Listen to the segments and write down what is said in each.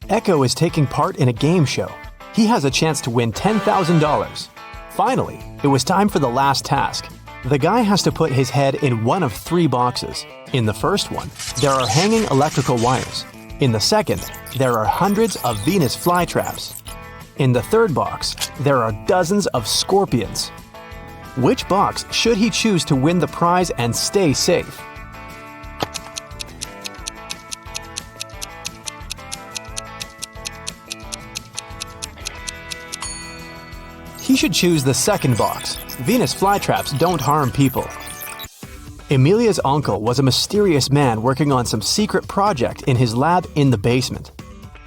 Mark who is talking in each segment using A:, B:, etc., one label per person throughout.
A: Echo is taking part in a game show. He has a chance to win $10,000. Finally, it was time for the last task. The guy has to put his head in one of 3 boxes. In the first one, there are hanging electrical wires. In the second, there are hundreds of Venus flytraps. In the third box, there are dozens of scorpions. Which box should he choose to win the prize and stay safe? He should choose the second box. Venus flytraps don't harm people. Emilia's uncle was a mysterious man working on some secret project in his lab in the basement.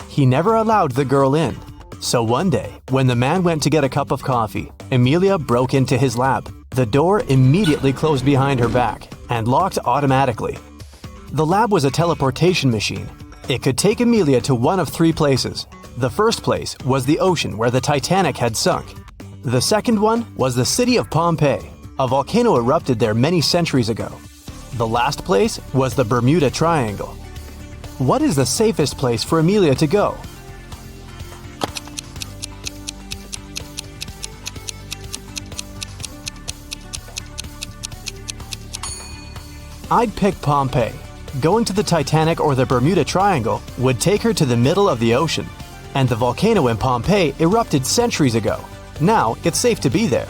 A: He never allowed the girl in. So one day, when the man went to get a cup of coffee, Emilia broke into his lab. The door immediately closed behind her back and locked automatically. The lab was a teleportation machine. It could take Emilia to one of 3 places. The first place was the ocean where the Titanic had sunk. The second one was the city of Pompeii. A volcano erupted there many centuries ago. The last place was the Bermuda Triangle. What is the safest place for Emilia to go? I'd pick Pompeii. Going to the Titanic or the Bermuda Triangle would take her to the middle of the ocean. And the volcano in Pompeii erupted centuries ago. Now it's safe to be there.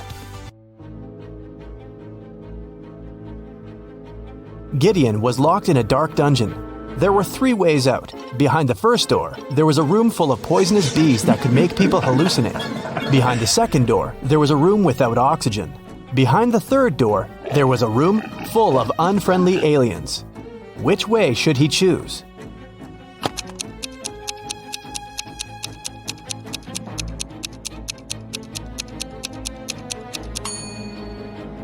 A: Gideon was locked in a dark dungeon. There were 3 ways out. Behind the first door, there was a room full of poisonous bees that could make people hallucinate. Behind the second door, there was a room without oxygen. Behind the third door, there was a room full of unfriendly aliens. Which way should he choose?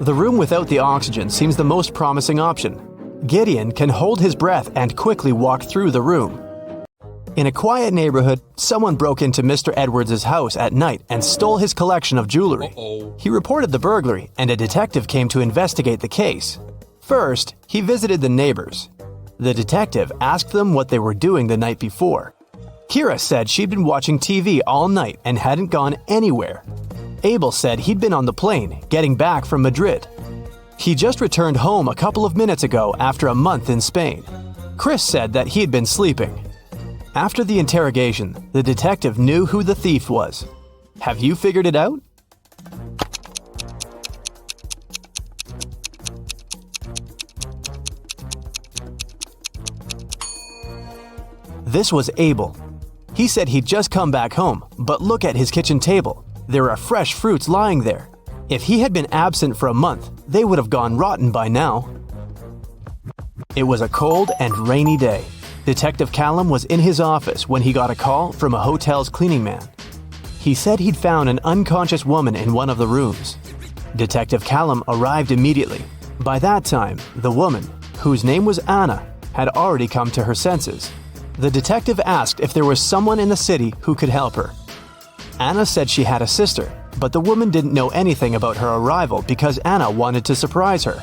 A: The room without the oxygen seems the most promising option. Gideon can hold his breath and quickly walk through the room. In a quiet neighborhood, someone broke into Mr. Edwards' house at night and stole his collection of jewelry. He reported the burglary, and a detective came to investigate the case. First, he visited the neighbors. The detective asked them what they were doing the night before. Kira said she'd been watching TV all night and hadn't gone anywhere. Abel said he'd been on the plane, getting back from Madrid. He just returned home a couple of minutes ago after a month in Spain. Chris said that he'd been sleeping. After the interrogation, the detective knew who the thief was. Have you figured it out? This was Abel. He said he'd just come back home, but look at his kitchen table. There are fresh fruits lying there. If he had been absent for a month, they would have gone rotten by now. It was a cold and rainy day. Detective Callum was in his office when he got a call from a hotel's cleaning man. He said he'd found an unconscious woman in one of the rooms. Detective Callum arrived immediately. By that time, the woman, whose name was Anna, had already come to her senses. The detective asked if there was someone in the city who could help her. Anna said she had a sister, but the woman didn't know anything about her arrival because Anna wanted to surprise her.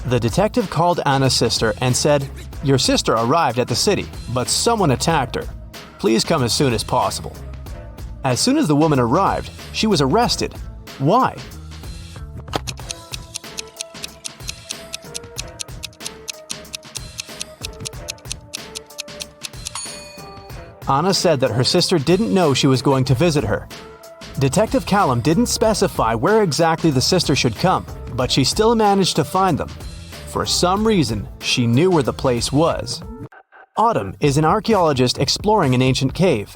A: The detective called Anna's sister and said, "Your sister arrived at the city, but someone attacked her. Please come as soon as possible." As soon as the woman arrived, she was arrested. Why? Anna said that her sister didn't know she was going to visit her. Detective Callum didn't specify where exactly the sister should come, but she still managed to find them. For some reason, she knew where the place was. Autumn is an archaeologist exploring an ancient cave.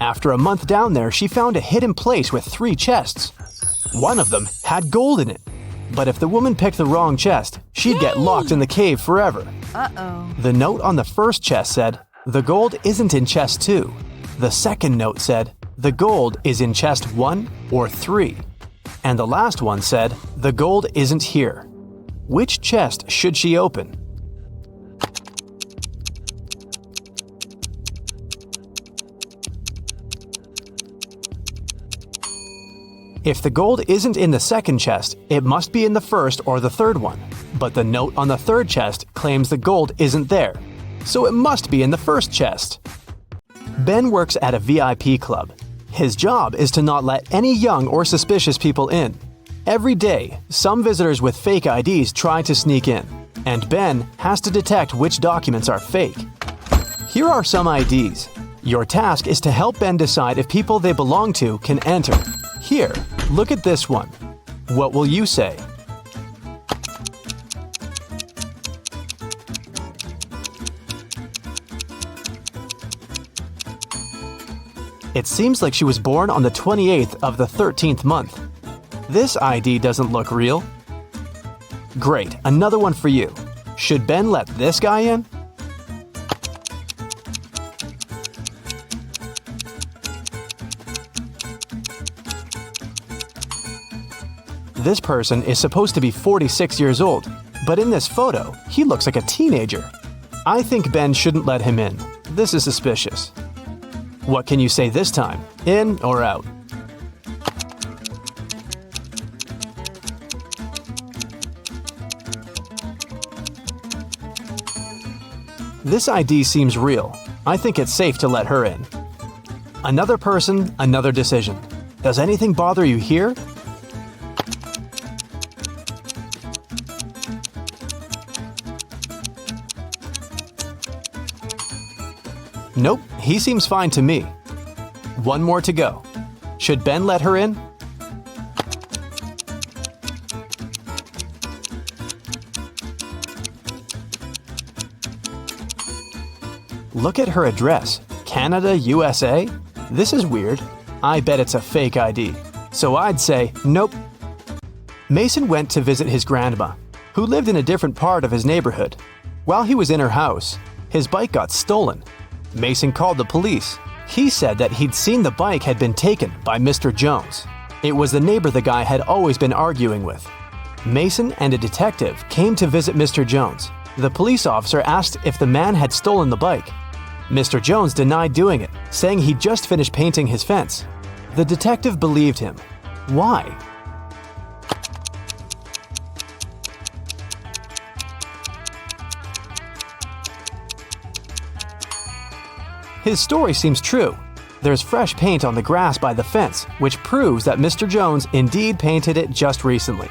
A: After a month down there, she found a hidden place with 3 chests. One of them had gold in it. But if the woman picked the wrong chest, she'd get locked in the cave forever. The note on the first chest said, "The gold isn't in chest 2. The second note said, "The gold is in chest 1 or 3. And the last one said, "The gold isn't here." Which chest should she open? If the gold isn't in the second chest, it must be in the first or the third one. But the note on the third chest claims the gold isn't there, so it must be in the first chest. Ben works at a VIP club. His job is to not let any young or suspicious people in. Every day, some visitors with fake IDs try to sneak in, and Ben has to detect which documents are fake. Here are some IDs. Your task is to help Ben decide if people they belong to can enter. Here, look at this one. What will you say? It seems like she was born on the 28th of the 13th month. This ID doesn't look real. Great, another one for you. Should Ben let this guy in? This person is supposed to be 46 years old, but in this photo, he looks like a teenager. I think Ben shouldn't let him in. This is suspicious. What can you say this time? In or out? This ID seems real. I think it's safe to let her in. Another person, another decision. Does anything bother you here? Nope, he seems fine to me. One more to go. Should Ben let her in? Look at her address. Canada, USA? This is weird. I bet it's a fake ID. So I'd say nope. Mason went to visit his grandma, who lived in a different part of his neighborhood. While he was in her house, his bike got stolen. Mason called the police. He said that he'd seen the bike had been taken by Mr. Jones. It was the neighbor the guy had always been arguing with. Mason and a detective came to visit Mr. Jones. The police officer asked if the man had stolen the bike. Mr. Jones denied doing it, saying he'd just finished painting his fence. The detective believed him. Why? His story seems true. There's fresh paint on the grass by the fence, which proves that Mr. Jones indeed painted it just recently.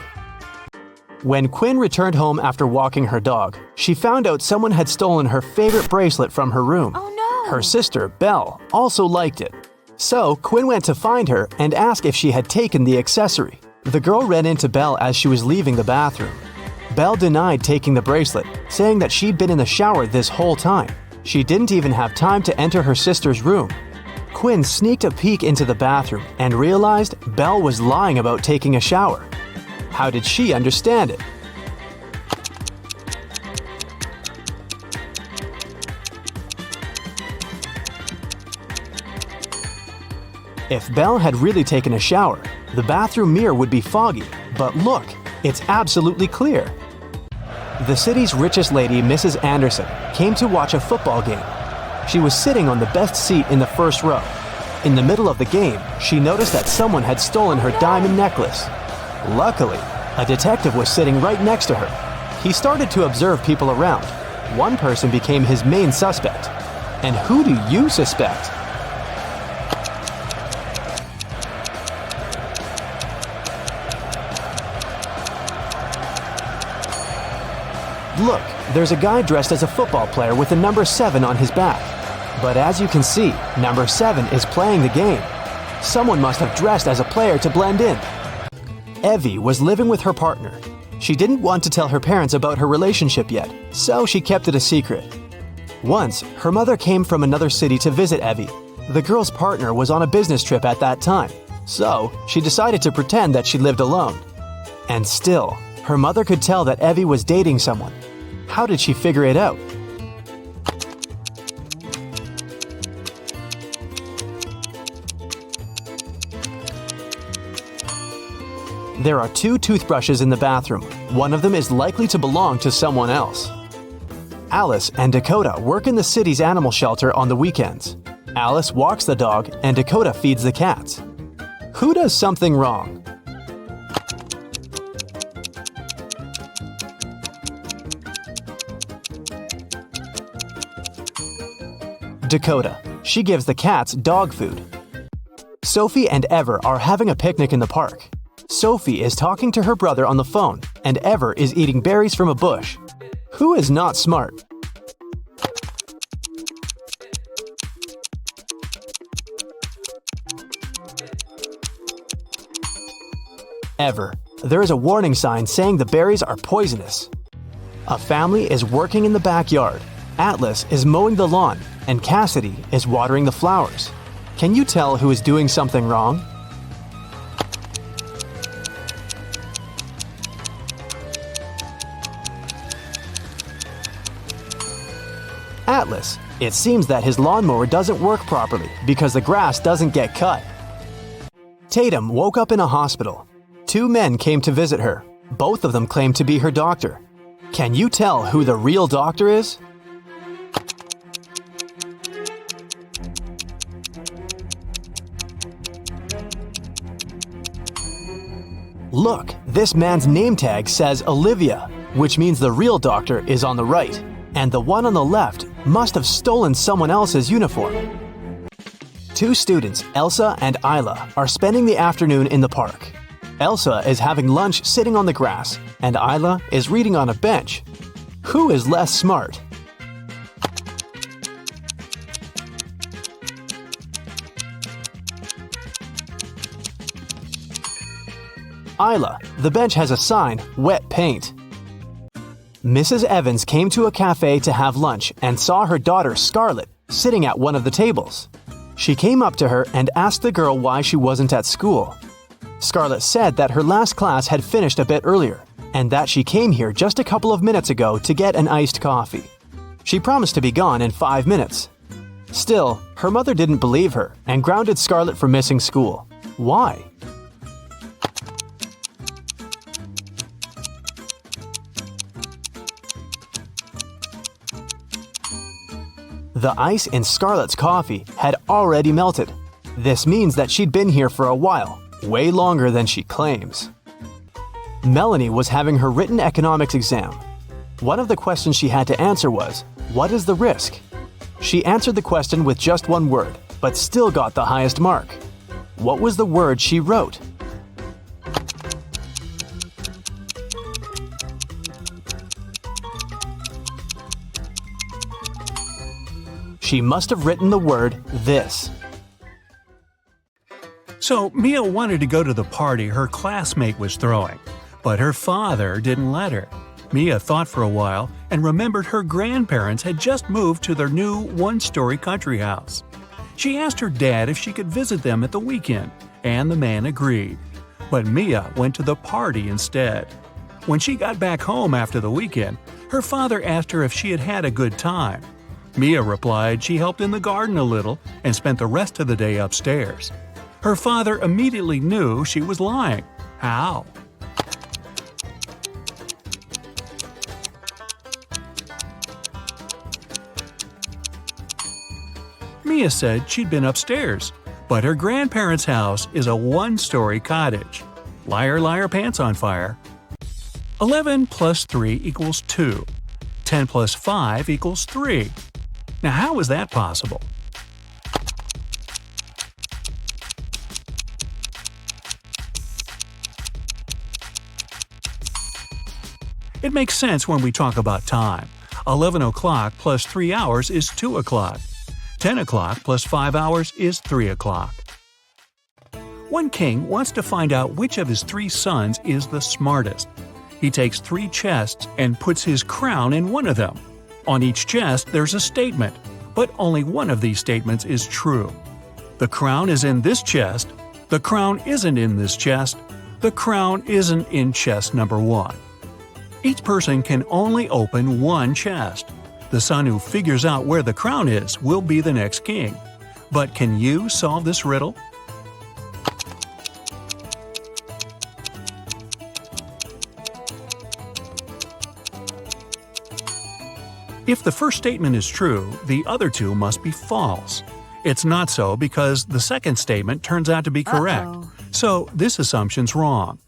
A: When Quinn returned home after walking her dog, she found out someone had stolen her favorite bracelet from her room.
B: Oh no!
A: Her sister, Belle, also liked it. So Quinn went to find her and ask if she had taken the accessory. The girl ran into Belle as she was leaving the bathroom. Belle denied taking the bracelet, saying that she'd been in the shower this whole time. She didn't even have time to enter her sister's room. Quinn sneaked a peek into the bathroom and realized Belle was lying about taking a shower. How did she understand it? If Belle had really taken a shower, the bathroom mirror would be foggy, but look, it's absolutely clear. The city's richest lady, Mrs. Anderson, came to watch a football game. She was sitting on the best seat in the first row. In the middle of the game, she noticed that someone had stolen her diamond necklace. Luckily, a detective was sitting right next to her. He started to observe people around. One person became his main suspect. And who do you suspect? Look, there's a guy dressed as a football player with the number 7 on his back. But as you can see, number 7 is playing the game. Someone must have dressed as a player to blend in. Evie was living with her partner. She didn't want to tell her parents about her relationship yet, so she kept it a secret. Once, her mother came from another city to visit Evie. The girl's partner was on a business trip at that time, so she decided to pretend that she lived alone. And still, her mother could tell that Evie was dating someone. How did she figure it out? There are 2 toothbrushes in the bathroom. One of them is likely to belong to someone else. Alice and Dakota work in the city's animal shelter on the weekends. Alice walks the dog and Dakota feeds the cats. Who does something wrong? Dakota. She gives the cats dog food. Sophie and Ever are having a picnic in the park. Sophie is talking to her brother on the phone, and Ever is eating berries from a bush. Who is not smart? Ever. There is a warning sign saying the berries are poisonous. A family is working in the backyard. Atlas is mowing the lawn, and Cassidy is watering the flowers. Can you tell who is doing something wrong? Atlas. It seems that his lawnmower doesn't work properly because the grass doesn't get cut. Tatum woke up in a hospital. 2 men came to visit her. Both of them claim to be her doctor. Can you tell who the real doctor is? Look, this man's name tag says Olivia, which means the real doctor is on the right, and the one on the left must have stolen someone else's uniform. 2 students, Elsa and Isla, are spending the afternoon in the park. Elsa is having lunch sitting on the grass, and Isla is reading on a bench. Who is less smart? Isla. The bench has a sign, wet paint. Mrs. Evans came to a cafe to have lunch and saw her daughter Scarlett sitting at one of the tables. She came up to her and asked the girl why she wasn't at school. Scarlett said that her last class had finished a bit earlier and that she came here just a couple of minutes ago to get an iced coffee. She promised to be gone in 5 minutes. Still, her mother didn't believe her and grounded Scarlett for missing school. Why? The ice in Scarlett's coffee had already melted. This means that she'd been here for a while, way longer than she claims. Melanie was having her written economics exam. One of the questions she had to answer was, what is the risk? She answered the question with just one word, but still got the highest mark. What was the word she wrote? She must have written the word this.
B: So Mia wanted to go to the party her classmate was throwing, but her father didn't let her. Mia thought for a while and remembered her grandparents had just moved to their new one-story country house. She asked her dad if she could visit them at the weekend, and the man agreed. But Mia went to the party instead. When she got back home after the weekend, her father asked her if she had had a good time. Mia replied she helped in the garden a little and spent the rest of the day upstairs. Her father immediately knew she was lying. How? Mia said she'd been upstairs, but her grandparents' house is a one-story cottage. Liar, liar, pants on fire. 11 plus 3 equals 2. 10 plus 5 equals 3. Now how is that possible? It makes sense when we talk about time. 11 o'clock plus 3 hours is 2 o'clock. 10 o'clock plus 5 hours is 3 o'clock. One king wants to find out which of his 3 sons is the smartest. He takes 3 chests and puts his crown in one of them. On each chest there's a statement, but only one of these statements is true. The crown is in this chest. The crown isn't in this chest. The crown isn't in chest number 1. Each person can only open one chest. The son who figures out where the crown is will be the next king. But can you solve this riddle? If the first statement is true, the other 2 must be false. It's not so because the second statement turns out to be correct. So this assumption's wrong.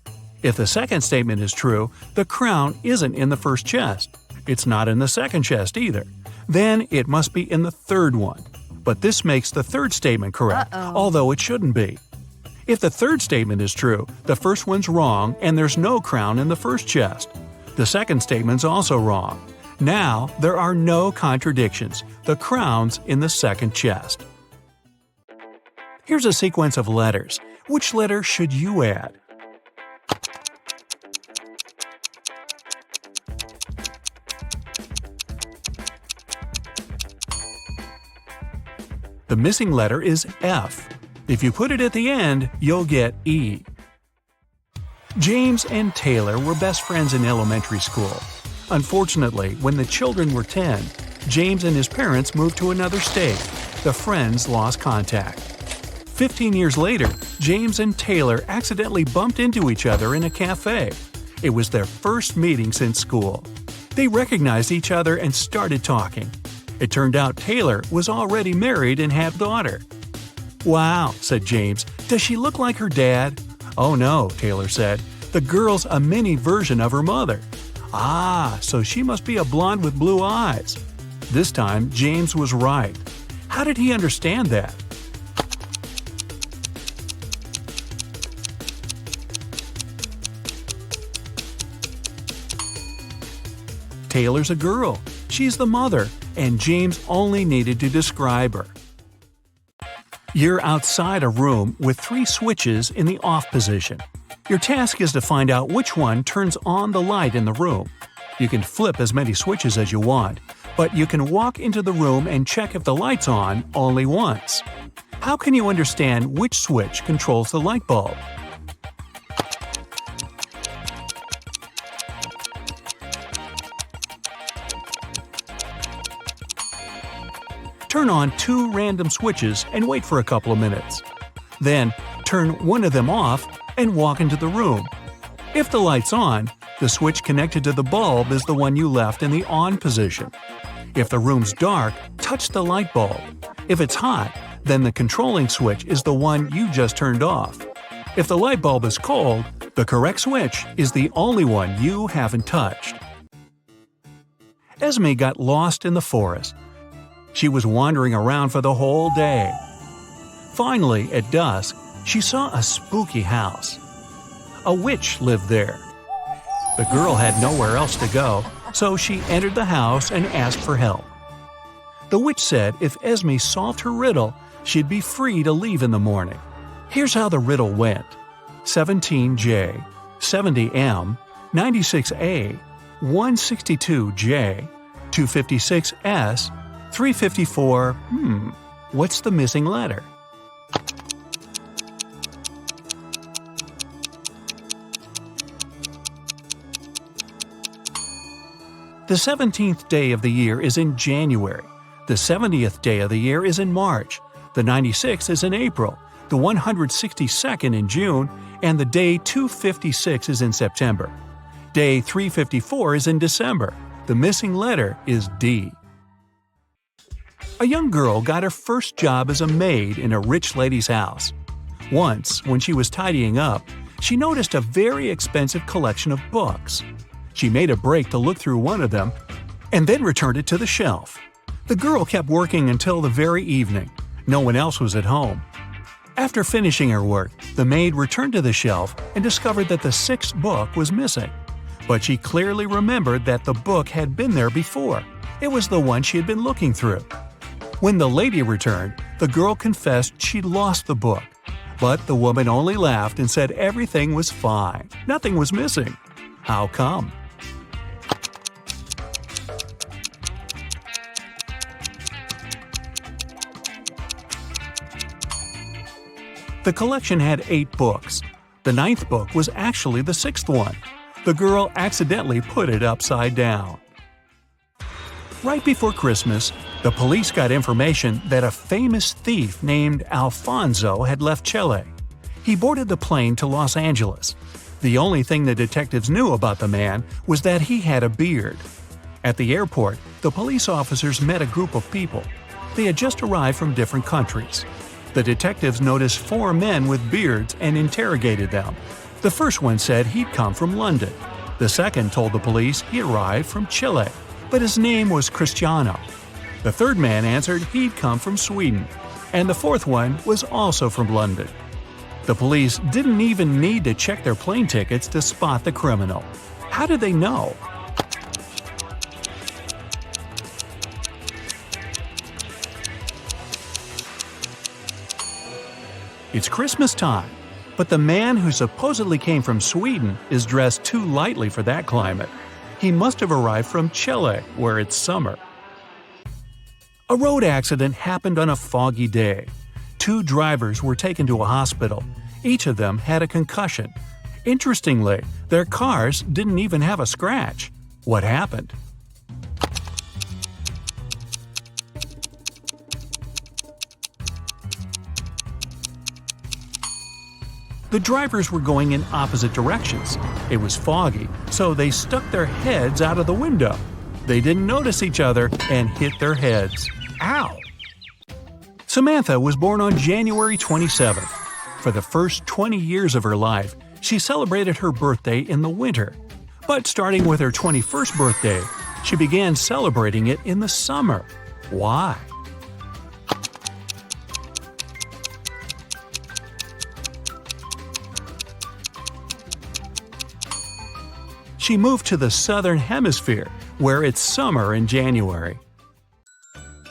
B: If the second statement is true, the crown isn't in the first chest. It's not in the second chest either. Then it must be in the third one. But this makes the third statement correct, although it shouldn't be. If the third statement is true, the first one's wrong and there's no crown in the first chest. The second statement's also wrong. Now, there are no contradictions. The crown's in the second chest. Here's a sequence of letters. Which letter should you add? The missing letter is F. If you put it at the end, you'll get E. James and Taylor were best friends in elementary school. Unfortunately, when the children were 10, James and his parents moved to another state. The friends lost contact. 15 years later, James and Taylor accidentally bumped into each other in a cafe. It was their first meeting since school. They recognized each other and started talking. It turned out Taylor was already married and had a daughter. "Wow," said James, "does she look like her dad?" "Oh no," Taylor said, "the girl's a mini version of her mother." "Ah, so she must be a blonde with blue eyes." This time, James was right. How did he understand that? Taylor's a girl. She's the mother, and James only needed to describe her. You're outside a room with 3 switches in the off position. Your task is to find out which one turns on the light in the room. You can flip as many switches as you want, but you can walk into the room and check if the light's on only once. How can you understand which switch controls the light bulb? Turn on 2 random switches and wait for a couple of minutes. Then, turn one of them off and walk into the room. If the light's on, the switch connected to the bulb is the one you left in the on position. If the room's dark, touch the light bulb. If it's hot, then the controlling switch is the one you just turned off. If the light bulb is cold, the correct switch is the only one you haven't touched. Esme got lost in the forest. She was wandering around for the whole day. Finally, at dusk, she saw a spooky house. A witch lived there. The girl had nowhere else to go, so she entered the house and asked for help. The witch said if Esme solved her riddle, she'd be free to leave in the morning. Here's how the riddle went. 17J, 70M, 96A, 162J, 256S, 354, what's the missing letter? The 17th day of the year is in January. The 70th day of the year is in March. The 96th is in April. The 162nd in June. And the day 256 is in September. Day 354 is in December. The missing letter is D. A young girl got her first job as a maid in a rich lady's house. Once, when she was tidying up, she noticed a very expensive collection of books. She made a break to look through one of them and then returned it to the shelf. The girl kept working until the very evening. No one else was at home. After finishing her work, the maid returned to the shelf and discovered that the 6th book was missing. But she clearly remembered that the book had been there before. It was the one she had been looking through. When the lady returned, the girl confessed she'd lost the book. But the woman only laughed and said everything was fine. Nothing was missing. How come? The collection had 8 books. The 9th book was actually the 6th one. The girl accidentally put it upside down. Right before Christmas, the police got information that a famous thief named Alfonso had left Chile. He boarded the plane to Los Angeles. The only thing the detectives knew about the man was that he had a beard. At the airport, the police officers met a group of people. They had just arrived from different countries. The detectives noticed 4 men with beards and interrogated them. The first one said he'd come from London. The second told the police he arrived from Chile, but his name was Cristiano. The third man answered he'd come from Sweden, and the fourth one was also from London. The police didn't even need to check their plane tickets to spot the criminal. How did they know? It's Christmas time, but the man who supposedly came from Sweden is dressed too lightly for that climate. He must have arrived from Chile, where it's summer. A road accident happened on a foggy day. 2 drivers were taken to a hospital. Each of them had a concussion. Interestingly, their cars didn't even have a scratch. What happened? The drivers were going in opposite directions. It was foggy, so they stuck their heads out of the window. They didn't notice each other and hit their heads. Ow! Samantha was born on January 27th. For the first 20 years of her life, she celebrated her birthday in the winter. But starting with her 21st birthday, she began celebrating it in the summer. Why? She moved to the southern hemisphere, where it's summer in January.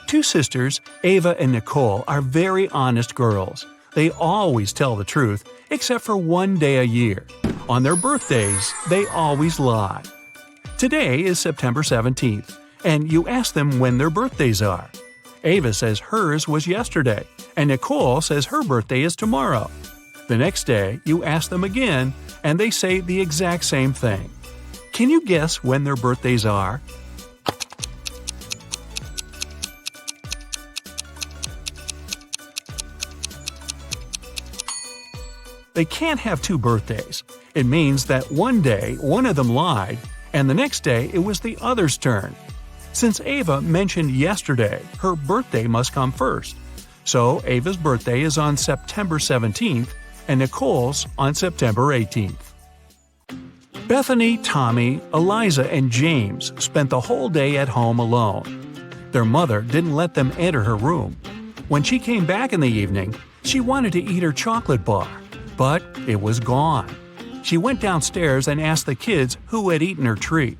B: 2 sisters, Ava and Nicole, are very honest girls. They always tell the truth, except for one day a year. On their birthdays, they always lie. Today is September 17th, and you ask them when their birthdays are. Ava says hers was yesterday, and Nicole says her birthday is tomorrow. The next day, you ask them again, and they say the exact same thing. Can you guess when their birthdays are? They can't have 2 birthdays. It means that one day one of them lied, and the next day it was the other's turn. Since Ava mentioned yesterday, her birthday must come first. So Ava's birthday is on September 17th, and Nicole's on September 18th. Bethany, Tommy, Eliza, and James spent the whole day at home alone. Their mother didn't let them enter her room. When she came back in the evening, she wanted to eat her chocolate bar, but it was gone. She went downstairs and asked the kids who had eaten her treat.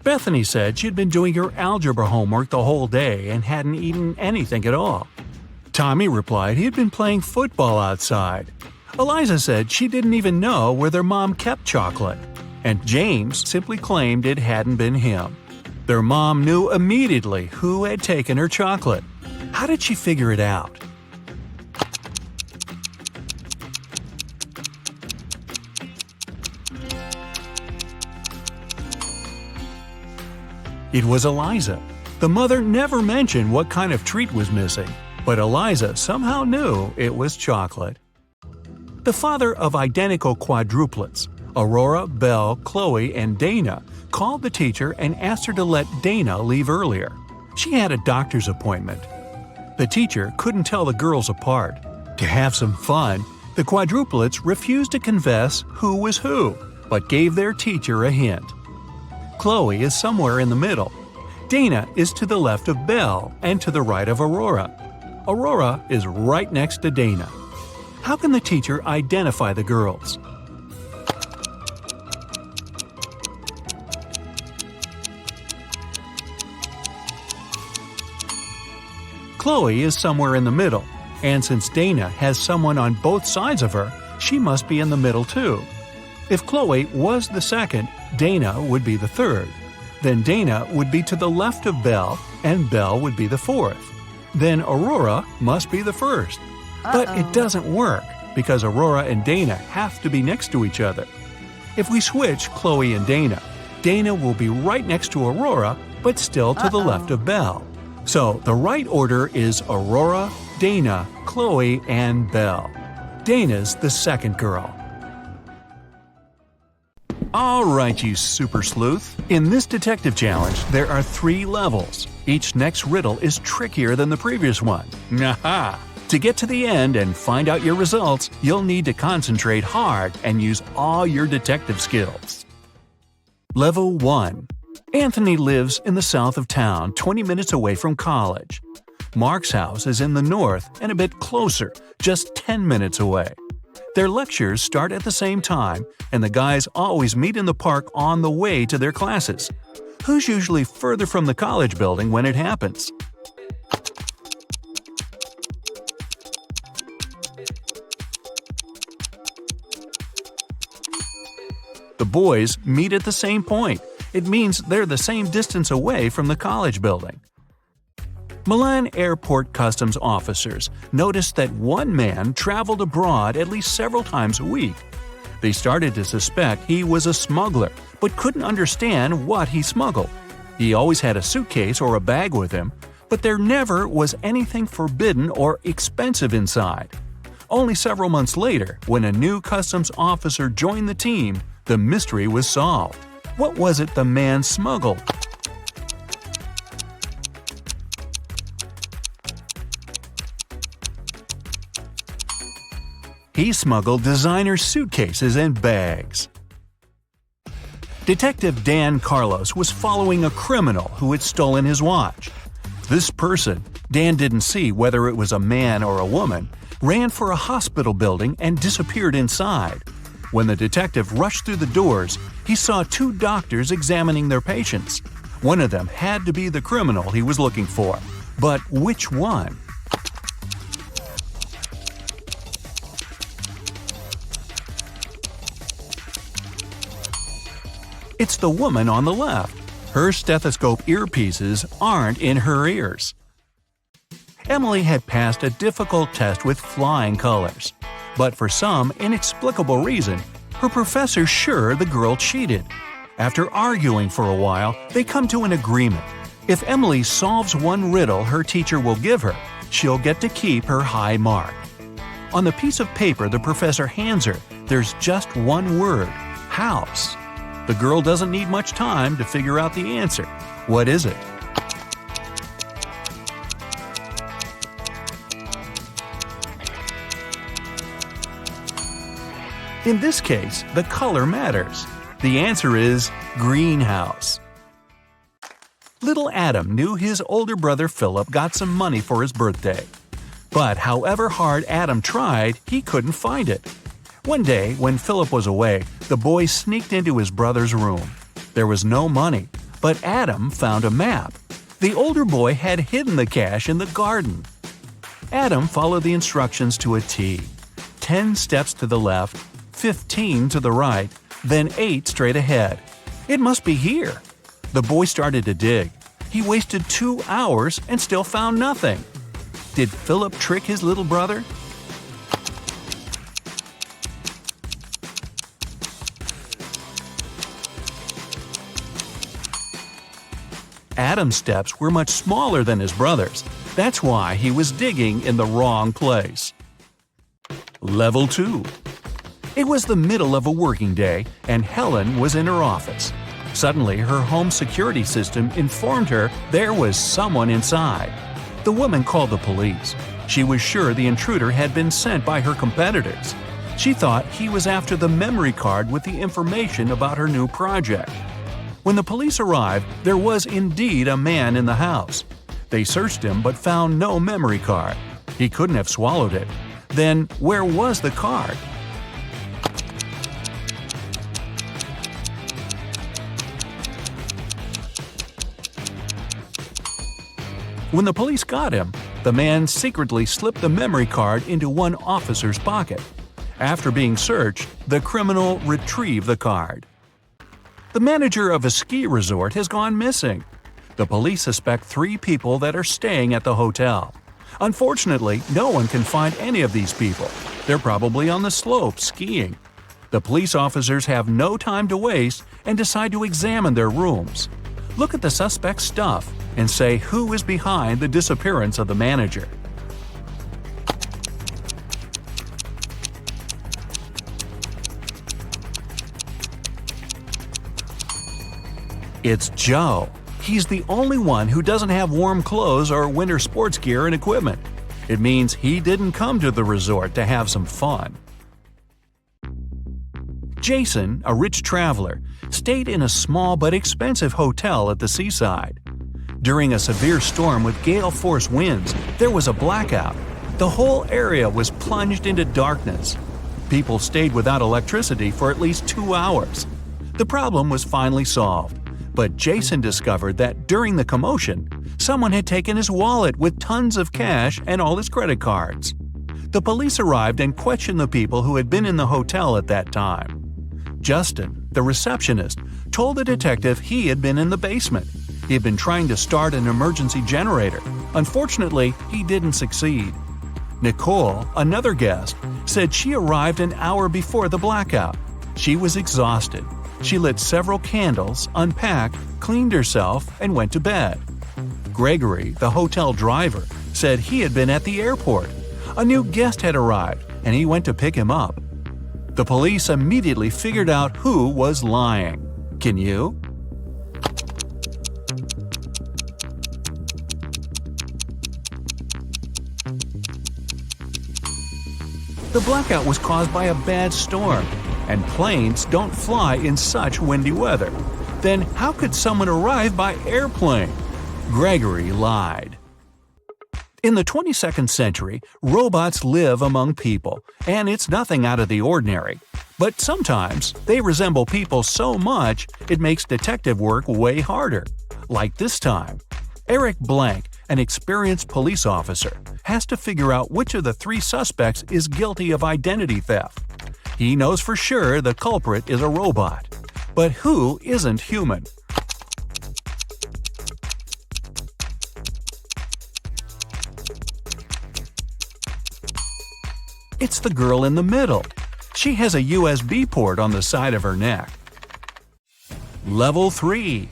B: Bethany said she'd been doing her algebra homework the whole day and hadn't eaten anything at all. Tommy replied he had been playing football outside. Eliza said she didn't even know where their mom kept chocolate. And James simply claimed it hadn't been him. Their mom knew immediately who had taken her chocolate. How did she figure it out? It was Eliza. The mother never mentioned what kind of treat was missing, but Eliza somehow knew it was chocolate. The father of identical quadruplets, Aurora, Belle, Chloe, and Dana, called the teacher and asked her to let Dana leave earlier. She had a doctor's appointment. The teacher couldn't tell the girls apart. To have some fun, the quadruplets refused to confess who was who, but gave their teacher a hint. Chloe is somewhere in the middle. Dana is to the left of Belle and to the right of Aurora. Aurora is right next to Dana. How can the teacher identify the girls? Chloe is somewhere in the middle, and since Dana has someone on both sides of her, she must be in the middle too. If Chloe was the second, Dana would be the third. Then Dana would be to the left of Belle, and Belle would be the fourth. Then Aurora must be the first. But it doesn't work, because Aurora and Dana have to be next to each other. If we switch Chloe and Dana, Dana will be right next to Aurora, but still to the left of Belle. So the right order is Aurora, Dana, Chloe, and Belle. Dana's the second girl. Alright, you super sleuth. In this detective challenge, there are 3 levels. Each next riddle is trickier than the previous one. Aha! To get to the end and find out your results, you'll need to concentrate hard and use all your detective skills. Level 1. Anthony lives in the south of town, 20 minutes away from college. Mark's house is in the north and a bit closer, just 10 minutes away. Their lectures start at the same time, and the guys always meet in the park on the way to their classes. Who's usually further from the college building when it happens? The boys meet at the same point. It means they're the same distance away from the college building. Milan airport customs officers noticed that one man traveled abroad at least several times a week. They started to suspect he was a smuggler, but couldn't understand what he smuggled. He always had a suitcase or a bag with him, but there never was anything forbidden or expensive inside. Only several months later, when a new customs officer joined the team, the mystery was solved. What was it the man smuggled? He smuggled designer suitcases and bags. Detective Dan Carlos was following a criminal who had stolen his watch. This person, Dan didn't see whether it was a man or a woman, ran for a hospital building and disappeared inside. When the detective rushed through the doors, he saw two doctors examining their patients. One of them had to be the criminal he was looking for. But which one? It's the woman on the left. Her stethoscope earpieces aren't in her ears. Emily had passed a difficult test with flying colors. But for some inexplicable reason, her professor's sure the girl cheated. After arguing for a while, they come to an agreement. If Emily solves one riddle her teacher will give her, she'll get to keep her high mark. On the piece of paper the professor hands her, there's just one word: house. The girl doesn't need much time to figure out the answer. What is it? In this case, the color matters. The answer is greenhouse. Little Adam knew his older brother Philip got some money for his birthday. But however hard Adam tried, he couldn't find it. One day, when Philip was away, the boy sneaked into his brother's room. There was no money, but Adam found a map. The older boy had hidden the cash in the garden. Adam followed the instructions to a T. 10 steps to the left, 15 to the right, then 8 straight ahead. It must be here. The boy started to dig. He wasted 2 hours and still found nothing. Did Philip trick his little brother? Adam's steps were much smaller than his brother's. That's why he was digging in the wrong place. Level 2. It was the middle of a working day, and Helen was in her office. Suddenly, her home security system informed her there was someone inside. The woman called the police. She was sure the intruder had been sent by her competitors. She thought he was after the memory card with the information about her new project. When the police arrived, there was indeed a man in the house. They searched him but found no memory card. He couldn't have swallowed it. Then, where was the card? When the police got him, the man secretly slipped the memory card into one officer's pocket. After being searched, the criminal retrieved the card. The manager of a ski resort has gone missing. The police suspect 3 people that are staying at the hotel. Unfortunately, no one can find any of these people. They're probably on the slopes skiing. The police officers have no time to waste and decide to examine their rooms. Look at the suspect's stuff and say who is behind the disappearance of the manager. It's Joe. He's the only one who doesn't have warm clothes or winter sports gear and equipment. It means he didn't come to the resort to have some fun. Jason, a rich traveler, stayed in a small but expensive hotel at the seaside. During a severe storm with gale-force winds, there was a blackout. The whole area was plunged into darkness. People stayed without electricity for at least 2 hours. The problem was finally solved, but Jason discovered that during the commotion, someone had taken his wallet with tons of cash and all his credit cards. The police arrived and questioned the people who had been in the hotel at that time. Justin, the receptionist, told the detective he had been in the basement. He had been trying to start an emergency generator. Unfortunately, he didn't succeed. Nicole, another guest, said she arrived an hour before the blackout. She was exhausted. She lit several candles, unpacked, cleaned herself, and went to bed. Gregory, the hotel driver, said he had been at the airport. A new guest had arrived, and he went to pick him up. The police immediately figured out who was lying. Can you? The blackout was caused by a bad storm, and planes don't fly in such windy weather. Then how could someone arrive by airplane? Gregory lied. In the 22nd century, robots live among people, and it's nothing out of the ordinary. But sometimes, they resemble people so much it makes detective work way harder. Like this time. Eric Blank, an experienced police officer, has to figure out which of the 3 suspects is guilty of identity theft. He knows for sure the culprit is a robot. But who isn't human? It's the girl in the middle. She has a USB port on the side of her neck. Level 3.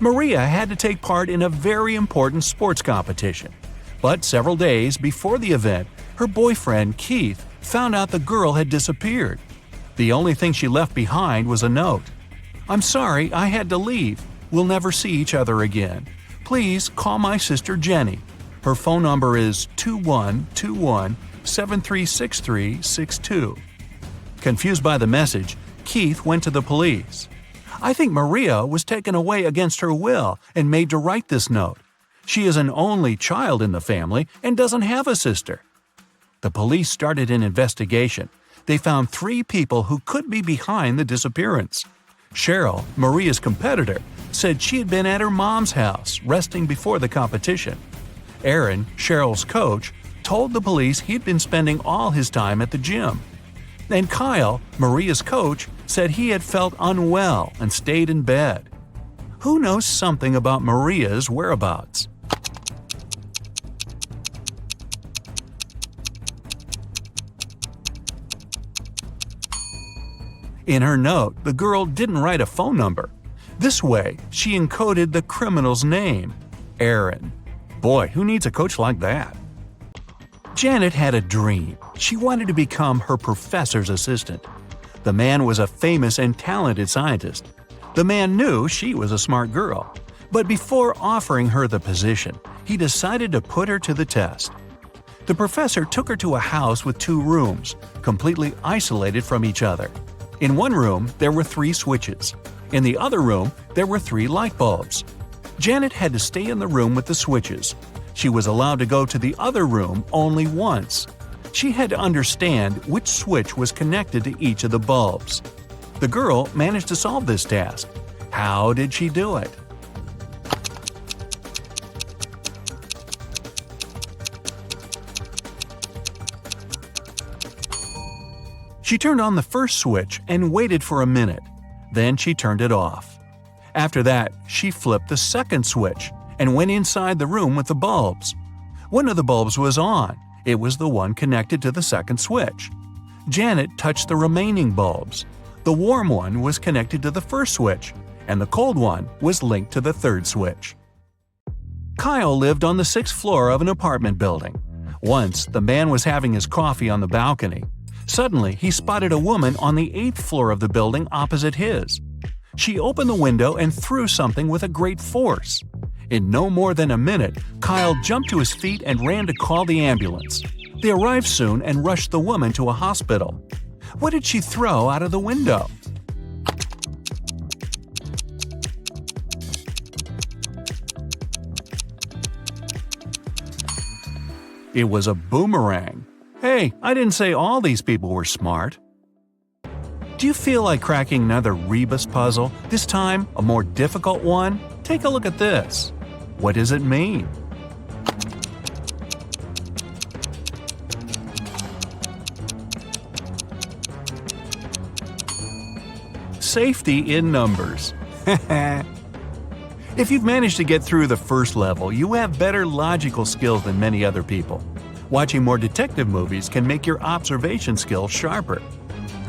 B: Maria had to take part in a very important sports competition. But several days before the event, her boyfriend, Keith, found out the girl had disappeared. The only thing she left behind was a note. "I'm sorry, I had to leave. We'll never see each other again. Please call my sister Jenny. Her phone number is 2121-736362. Confused by the message, Keith went to the police. "I think Maria was taken away against her will and made to write this note. She is an only child in the family and doesn't have a sister." The police started an investigation. They found 3 people who could be behind the disappearance. Cheryl, Maria's competitor, said she had been at her mom's house resting before the competition. Aaron, Cheryl's coach, told the police he'd been spending all his time at the gym. And Kyle, Maria's coach, said he had felt unwell and stayed in bed. Who knows something about Maria's whereabouts? In her note, the girl didn't write a phone number. This way, she encoded the criminal's name, Aaron. Boy, who needs a coach like that? Janet had a dream. She wanted to become her professor's assistant. The man was a famous and talented scientist. The man knew she was a smart girl. But before offering her the position, he decided to put her to the test. The professor took her to a house with 2 rooms, completely isolated from each other. In one room, there were 3 switches. In the other room, there were 3 light bulbs. Janet had to stay in the room with the switches. She was allowed to go to the other room only once. She had to understand which switch was connected to each of the bulbs. The girl managed to solve this task. How did she do it? She turned on the first switch and waited for a minute. Then she turned it off. After that, she flipped the second switch and went inside the room with the bulbs. One of the bulbs was on. It was the one connected to the second switch. Janet touched the remaining bulbs. The warm one was connected to the first switch, and the cold one was linked to the third switch. Kyle lived on the 6th floor of an apartment building. Once, the man was having his coffee on the balcony. Suddenly, he spotted a woman on the 8th floor of the building opposite his. She opened the window and threw something with a great force. In no more than a minute, Kyle jumped to his feet and ran to call the ambulance. They arrived soon and rushed the woman to a hospital. What did she throw out of the window? It was a boomerang. Hey, I didn't say all these people were smart. Do you feel like cracking another rebus puzzle, this time a more difficult one? Take a look at this. What does it mean? Safety in numbers. If you've managed to get through the first level, you have better logical skills than many other people. Watching more detective movies can make your observation skills sharper.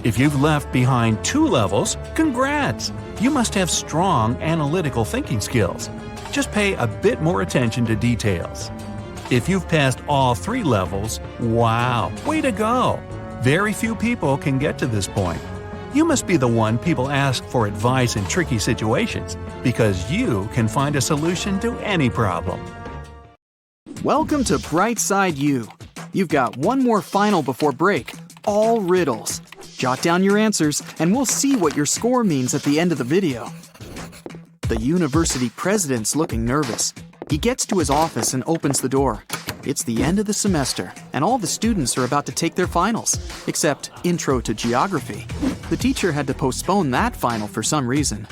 B: If you've left behind 2 levels, congrats! You must have strong analytical thinking skills. Just pay a bit more attention to details. If you've passed all 3 levels, wow, way to go! Very few people can get to this point. You must be the one people ask for advice in tricky situations, because you can find a solution to any problem.
C: Welcome to Brightside U. You've got one more final before break, all riddles. Jot down your answers, and we'll see what your score means at the end of the video. The university president's looking nervous. He gets to his office and opens the door. It's the end of the semester, and all the students are about to take their finals, except Intro to Geography. The teacher had to postpone that final for some reason.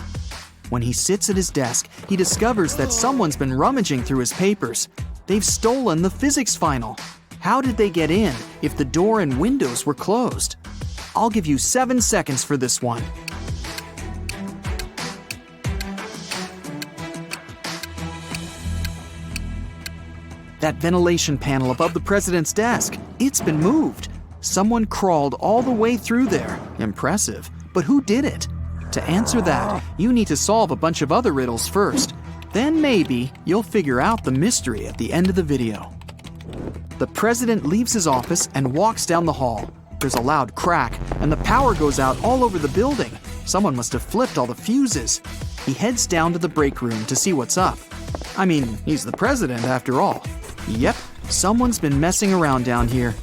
C: When he sits at his desk, he discovers that someone's been rummaging through his papers. They've stolen the physics final. How did they get in if the door and windows were closed? I'll give you 7 seconds for this one. That ventilation panel above the president's desk, it's been moved. Someone crawled all the way through there. Impressive. But who did it? To answer that, you need to solve a bunch of other riddles first. Then maybe you'll figure out the mystery at the end of the video. The president leaves his office and walks down the hall. There's a loud crack, and the power goes out all over the building. Someone must have flipped all the fuses. He heads down to the break room to see what's up. I mean, he's the president after all. Yep, someone's been messing around down here.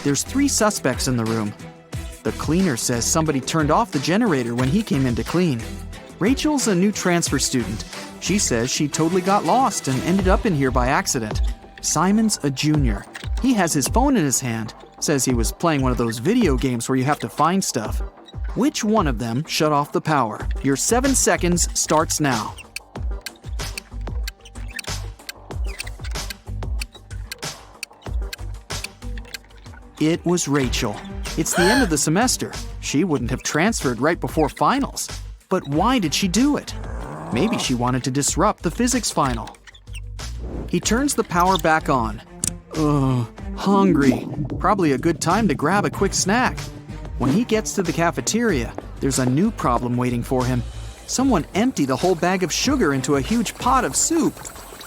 C: There's 3 suspects in the room. The cleaner says somebody turned off the generator when he came in to clean. Rachel's a new transfer student. She says she totally got lost and ended up in here by accident. Simon's a junior. He has his phone in his hand. Says he was playing one of those video games where you have to find stuff. Which one of them shut off the power? Your 7 seconds starts now. It was Rachel. It's the end of the semester. She wouldn't have transferred right before finals. But why did she do it? Maybe she wanted to disrupt the physics final. He turns the power back on. Hungry. Probably a good time to grab a quick snack. When he gets to the cafeteria, there's a new problem waiting for him. Someone emptied a whole bag of sugar into a huge pot of soup.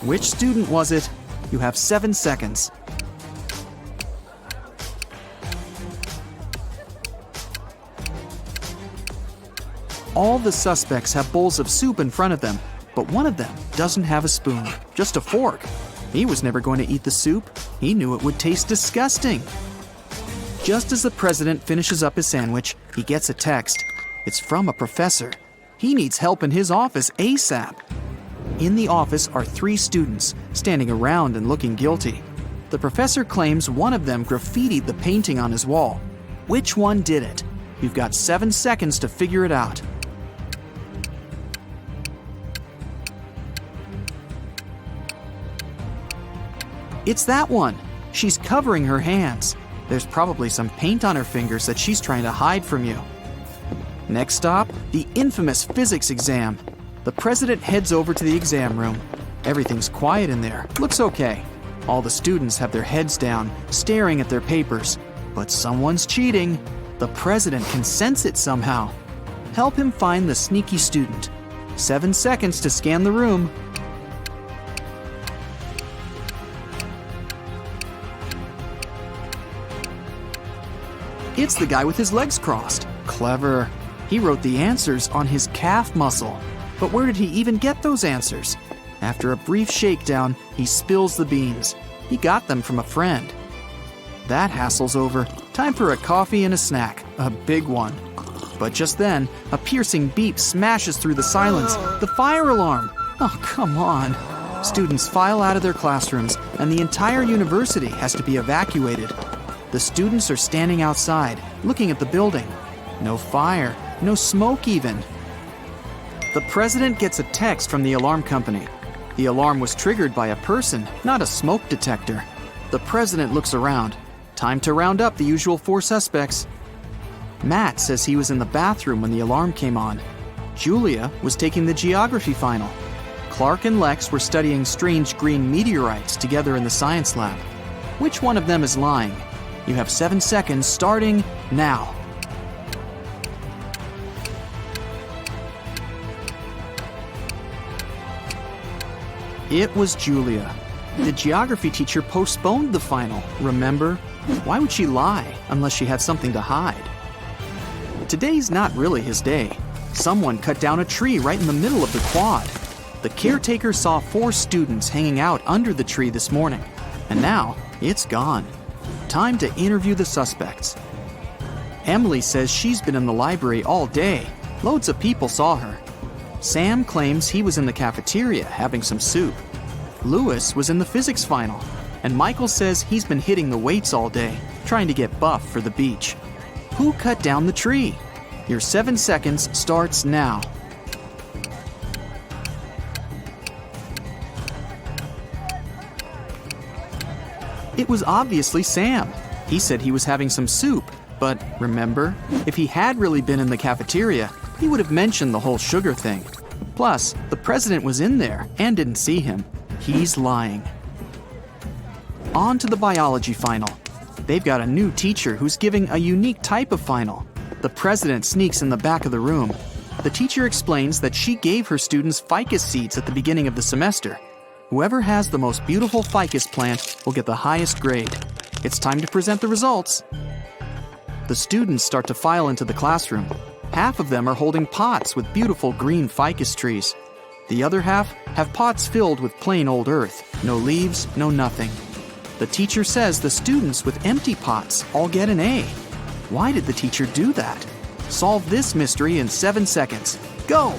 C: Which student was it? You have 7 seconds. All the suspects have bowls of soup in front of them, but one of them doesn't have a spoon, just a fork. He was never going to eat the soup. He knew it would taste disgusting. Just as the president finishes up his sandwich, he gets a text. It's from a professor. He needs help in his office ASAP. In the office are 3 students, standing around and looking guilty. The professor claims one of them graffitied the painting on his wall. Which one did it? You've got 7 seconds to figure it out. It's that one. She's covering her hands. There's probably some paint on her fingers that she's trying to hide from you. Next stop, the infamous physics exam. The president heads over to the exam room. Everything's quiet in there. Looks okay. All the students have their heads down, staring at their papers. But someone's cheating. The president can sense it somehow. Help him find the sneaky student. 7 seconds to scan the room. It's the guy with his legs crossed. Clever. He wrote the answers on his calf muscle. But where did he even get those answers? After a brief shakedown, he spills the beans. He got them from a friend. That hassle's over. Time for a coffee and a snack. a big one. But just then, a piercing beep smashes through the silence. The fire alarm! Oh, come on. Students file out of their classrooms, and the entire university has to be evacuated. The students are standing outside, looking at the building. No fire, no smoke even. The president gets a text from the alarm company. The alarm was triggered by a person, not a smoke detector. The president looks around. Time to round up the usual 4 suspects. Matt says he was in the bathroom when the alarm came on. Julia was taking the geography final. Clark and Lex were studying strange green meteorites together in the science lab. Which one of them is lying? You have 7 seconds starting now. It was Julia. The geography teacher postponed the final, remember? Why would she lie unless she had something to hide? Today's not really his day. Someone cut down a tree right in the middle of the quad. The caretaker saw 4 students hanging out under the tree this morning, and now it's gone. Time to interview the suspects. Emily says she's been in the library all day. Loads of people saw her. Sam claims he was in the cafeteria having some soup. Lewis was in the physics final, and Michael says he's been hitting the weights all day, trying to get buff for the beach. Who cut down the tree? Your 7 seconds starts now. It was obviously Sam. He said he was having some soup, but remember, if he had really been in the cafeteria, he would have mentioned the whole sugar thing. Plus, the president was in there and didn't see him. He's lying. On to the biology final. They've got a new teacher who's giving a unique type of final. The president sneaks in the back of the room. The teacher explains that she gave her students ficus seeds at the beginning of the semester. Whoever has the most beautiful ficus plant will get the highest grade. It's time to present the results. The students start to file into the classroom. Half of them are holding pots with beautiful green ficus trees. The other half have pots filled with plain old earth. No leaves, no nothing. The teacher says the students with empty pots all get an A. Why did the teacher do that? Solve this mystery in 7 seconds. Go!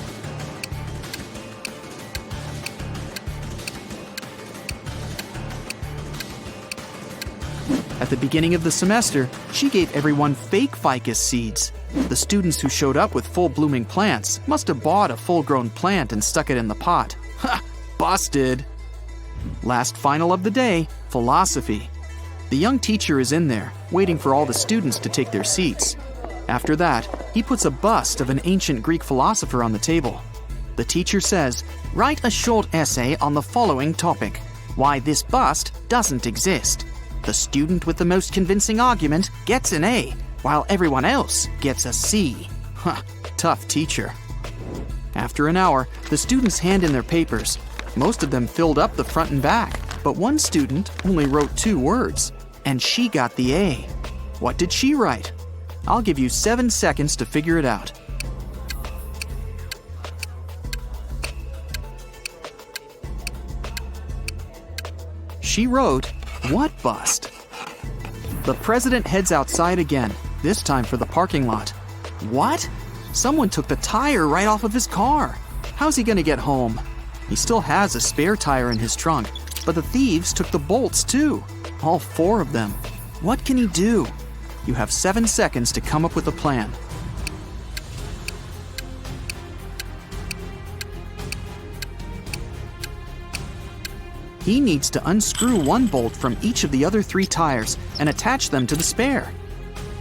C: At the beginning of the semester, she gave everyone fake ficus seeds. The students who showed up with full-blooming plants must have bought a full-grown plant and stuck it in the pot. Ha! Busted! Last final of the day, philosophy. The young teacher is in there, waiting for all the students to take their seats. After that, he puts a bust of an ancient Greek philosopher on the table. The teacher says, "Write a short essay on the following topic: why this bust doesn't exist." The student with the most convincing argument gets an A, while everyone else gets a C. Huh, tough teacher. After an hour, the students hand in their papers. Most of them filled up the front and back, but one student only wrote 2 words, and she got the A. What did she write? I'll give you 7 seconds to figure it out. She wrote, "What bust?" The president heads outside again, this time for the parking lot. What? Someone took the tire right off of his car. How's he gonna get home? He still has a spare tire in his trunk, but the thieves took the bolts too. All 4 of them. What can he do? You have 7 seconds to come up with a plan. He needs to unscrew 1 bolt from each of the other 3 tires and attach them to the spare.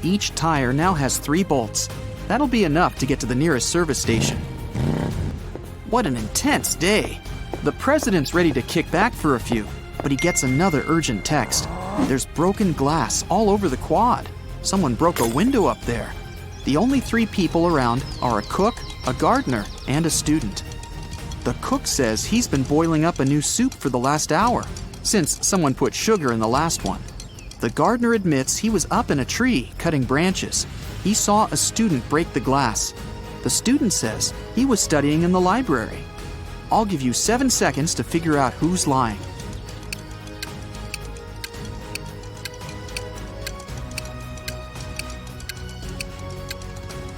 C: Each tire now has 3 bolts. That'll be enough to get to the nearest service station. What an intense day. The president's ready to kick back for a few, but he gets another urgent text. There's broken glass all over the quad. Someone broke a window up there. The only 3 people around are a cook, a gardener, and a student. The cook says he's been boiling up a new soup for the last hour, since someone put sugar in the last one. The gardener admits he was up in a tree cutting branches. He saw a student break the glass. The student says he was studying in the library. I'll give you 7 seconds to figure out who's lying.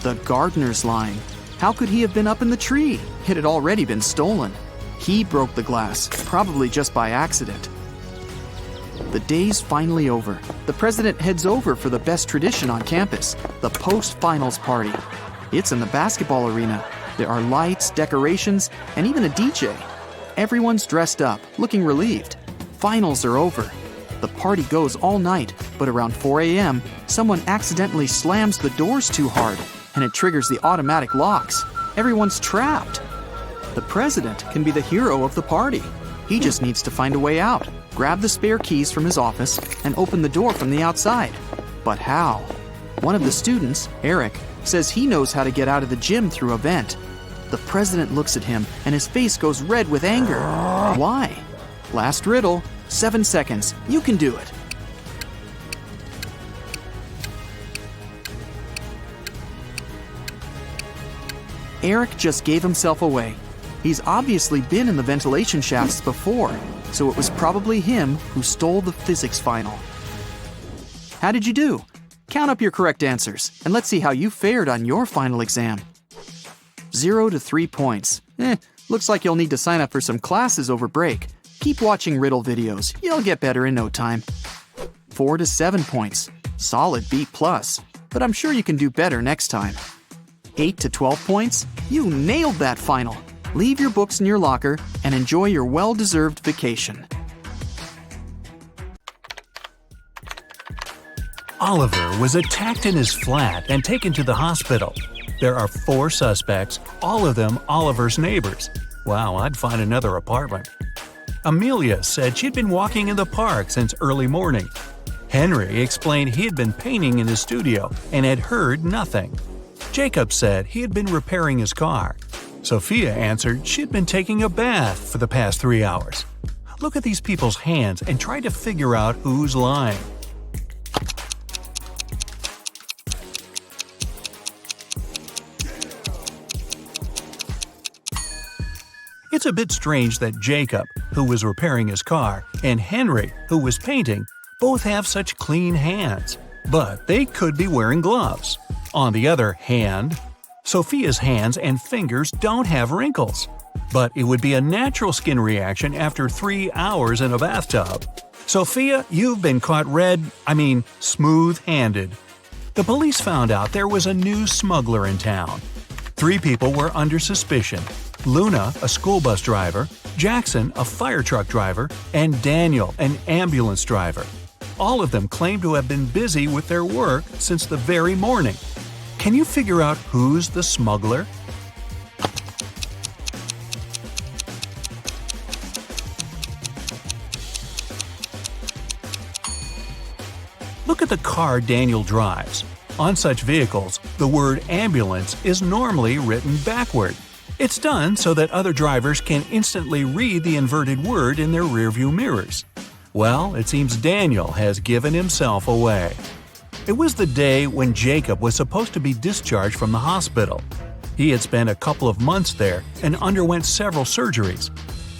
C: The gardener's lying. How could he have been up in the tree? It had already been stolen. He broke the glass, probably just by accident. The day's finally over. The president heads over for the best tradition on campus, the post-finals party. It's in the basketball arena. There are lights, decorations, and even a DJ. Everyone's dressed up, looking relieved. Finals are over. The party goes all night, but around 4 a.m., someone accidentally slams the doors too hard, and it triggers the automatic locks. Everyone's trapped. The president can be the hero of the party. He just needs to find a way out, grab the spare keys from his office, and open the door from the outside. But how? One of the students, Eric, says he knows how to get out of the gym through a vent. The president looks at him, and his face goes red with anger. Why? Last riddle, 7 seconds. You can do it. Eric just gave himself away. He's obviously been in the ventilation shafts before, so it was probably him who stole the physics final. How did you do? Count up your correct answers, and let's see how you fared on your final exam. 0 to 3 points. Looks like you'll need to sign up for some classes over break. Keep watching riddle videos. You'll get better in no time. 4 to 7 points. Solid B+, but I'm sure you can do better next time. 8 to 12 points. You nailed that final. Leave your books in your locker and enjoy your well-deserved vacation.
B: Oliver was attacked in his flat and taken to the hospital. There are 4 suspects, all of them Oliver's neighbors. Wow, I'd find another apartment. Amelia said she'd been walking in the park since early morning. Henry explained he had been painting in his studio and had heard nothing. Jacob said he had been repairing his car. Sophia answered she'd been taking a bath for the past 3 hours. Look at these people's hands and try to figure out who's lying. It's a bit strange that Jacob, who was repairing his car, and Henry, who was painting, both have such clean hands. But they could be wearing gloves. On the other hand, Sophia's hands and fingers don't have wrinkles. But it would be a natural skin reaction after 3 hours in a bathtub. Sophia, you've been caught smooth-handed. The police found out there was a new smuggler in town. 3 people were under suspicion. Luna, a school bus driver, Jackson, a fire truck driver, and Daniel, an ambulance driver. All of them claim to have been busy with their work since the very morning. Can you figure out who's the smuggler? Look at the car Daniel drives. On such vehicles, the word ambulance is normally written backward. It's done so that other drivers can instantly read the inverted word in their rearview mirrors. Well, it seems Daniel has given himself away. It was the day when Jacob was supposed to be discharged from the hospital. He had spent a couple of months there and underwent several surgeries.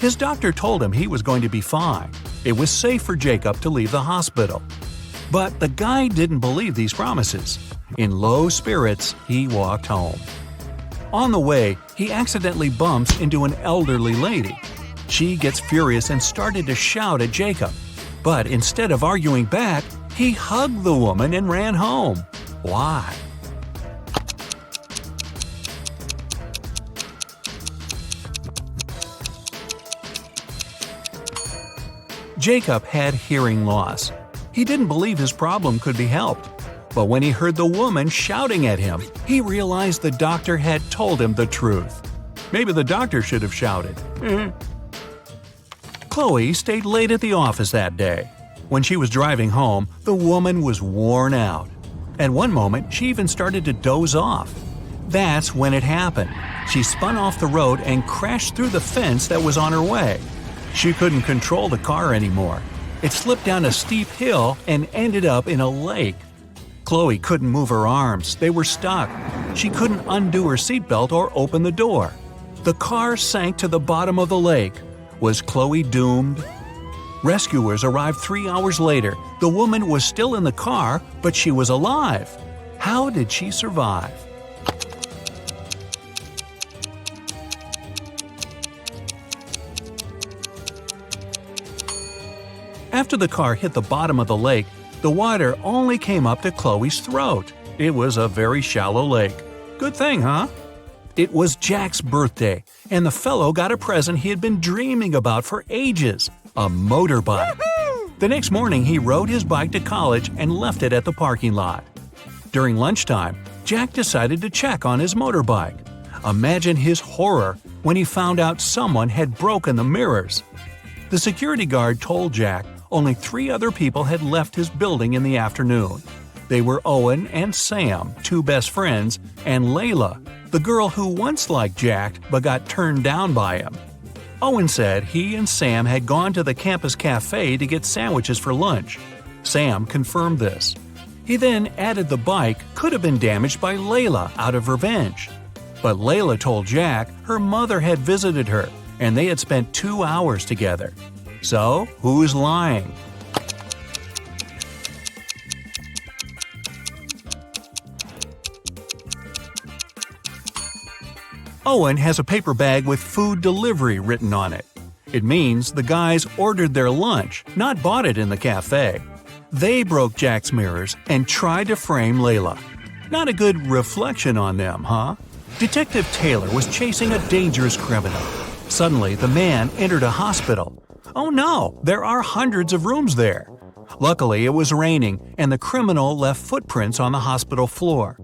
B: His doctor told him he was going to be fine. It was safe for Jacob to leave the hospital. But the guy didn't believe these promises. In low spirits, he walked home. On the way, he accidentally bumps into an elderly lady. She gets furious and started to shout at Jacob. But instead of arguing back, he hugged the woman and ran home. Why? Jacob had hearing loss. He didn't believe his problem could be helped. But when he heard the woman shouting at him, he realized the doctor had told him the truth. Maybe the doctor should have shouted. Chloe stayed late at the office that day. When she was driving home, the woman was worn out. At one moment, she even started to doze off. That's when it happened. She spun off the road and crashed through the fence that was on her way. She couldn't control the car anymore. It slipped down a steep hill and ended up in a lake. Chloe couldn't move her arms. They were stuck. She couldn't undo her seatbelt or open the door. The car sank to the bottom of the lake. Was Chloe doomed? Rescuers arrived 3 hours later. The woman was still in the car, but she was alive. How did she survive? After the car hit the bottom of the lake, the water only came up to Chloe's throat. It was a very shallow lake. Good thing, huh? It was Jack's birthday, and the fellow got a present he had been dreaming about for ages – a motorbike. The next morning, he rode his bike to college and left it at the parking lot. During lunchtime, Jack decided to check on his motorbike. Imagine his horror when he found out someone had broken the mirrors. The security guard told Jack only 3 other people had left his building in the afternoon. They were Owen and Sam, 2 best friends, and Layla, the girl who once liked Jack but got turned down by him. Owen said he and Sam had gone to the campus cafe to get sandwiches for lunch. Sam confirmed this. He then added the bike could have been damaged by Layla out of revenge. But Layla told Jack her mother had visited her and they had spent 2 hours together. So, who's lying? Owen has a paper bag with food delivery written on it. It means the guys ordered their lunch, not bought it in the cafe. They broke Jack's mirrors and tried to frame Layla. Not a good reflection on them, huh? Detective Taylor was chasing a dangerous criminal. Suddenly, the man entered a hospital. Oh no, there are hundreds of rooms there. Luckily, it was raining and the criminal left footprints on the hospital floor.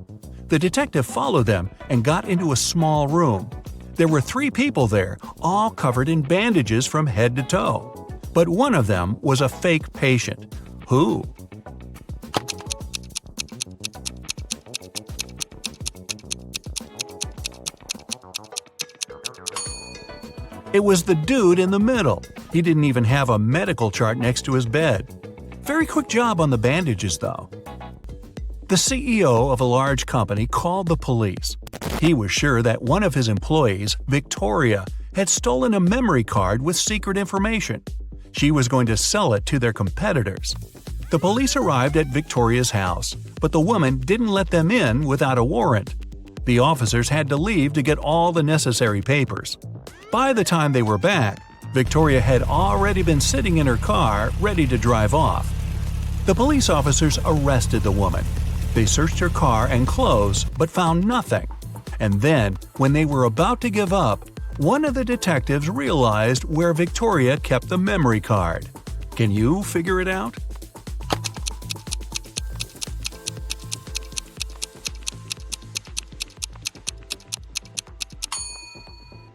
B: The detective followed them and got into a small room. There were 3 people there, all covered in bandages from head to toe. But one of them was a fake patient. Who? It was the dude in the middle. He didn't even have a medical chart next to his bed. Very quick job on the bandages, though. The CEO of a large company called the police. He was sure that one of his employees, Victoria, had stolen a memory card with secret information. She was going to sell it to their competitors. The police arrived at Victoria's house, but the woman didn't let them in without a warrant. The officers had to leave to get all the necessary papers. By the time they were back, Victoria had already been sitting in her car, ready to drive off. The police officers arrested the woman. They searched her car and clothes, but found nothing. And then, when they were about to give up, one of the detectives realized where Victoria kept the memory card. Can you figure it out?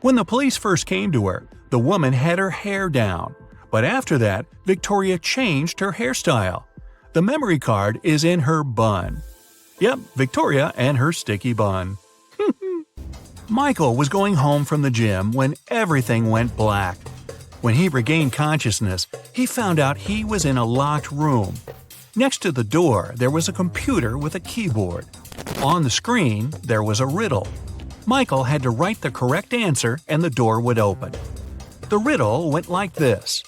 B: When the police first came to her, the woman had her hair down. But after that, Victoria changed her hairstyle. The memory card is in her bun. Yep, Victoria and her sticky bun. Michael was going home from the gym when everything went black. When he regained consciousness, he found out he was in a locked room. Next to the door, there was a computer with a keyboard. On the screen, there was a riddle. Michael had to write the correct answer and the door would open. The riddle went like this.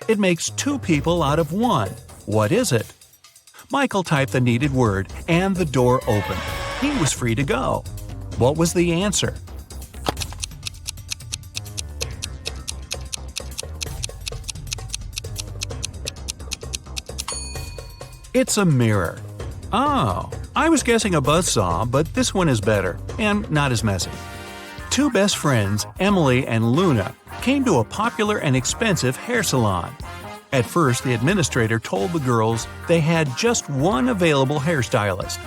B: It makes 2 people out of 1. What is it? Michael typed the needed word and the door opened. He was free to go. What was the answer? It's a mirror. Oh, I was guessing a buzzsaw, but this one is better and not as messy. 2 best friends, Emily and Luna, came to a popular and expensive hair salon. At first, the administrator told the girls they had just one available hairstylist.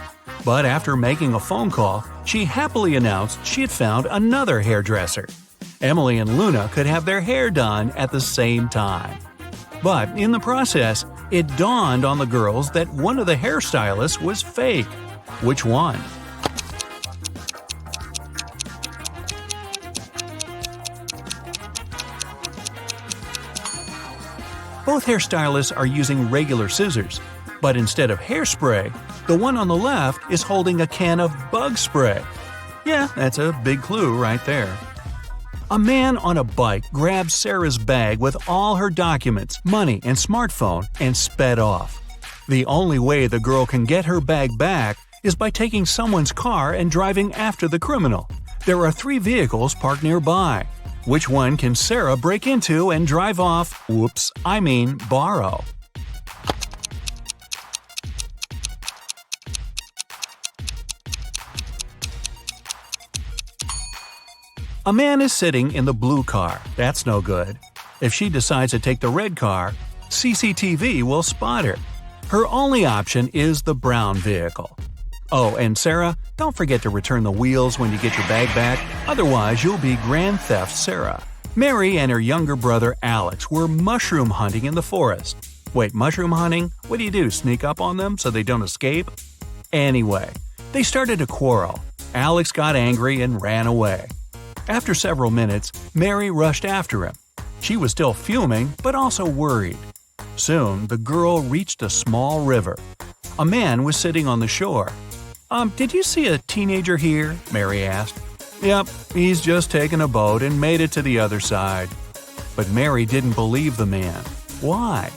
B: But after making a phone call, she happily announced she had found another hairdresser. Emily and Luna could have their hair done at the same time. But in the process, it dawned on the girls that one of the hairstylists was fake. Which one? Both hairstylists are using regular scissors, but instead of hairspray, the one on the left is holding a can of bug spray. Yeah, that's a big clue right there. A man on a bike grabbed Sarah's bag with all her documents, money, and smartphone and sped off. The only way the girl can get her bag back is by taking someone's car and driving after the criminal. There are 3 vehicles parked nearby. Which one can Sarah break into and drive off, borrow? A man is sitting in the blue car. That's no good. If she decides to take the red car, CCTV will spot her. Her only option is the brown vehicle. Oh, and Sarah, don't forget to return the wheels when you get your bag back, otherwise you'll be Grand Theft Sarah. Mary and her younger brother Alex were mushroom hunting in the forest. Wait, mushroom hunting? What do? Sneak up on them so they don't escape? Anyway, they started to quarrel. Alex got angry and ran away. After several minutes, Mary rushed after him. She was still fuming, but also worried. Soon, the girl reached a small river. A man was sitting on the shore. Did you see a teenager here?" Mary asked. "Yep, he's just taken a boat and made it to the other side." But Mary didn't believe the man. Why?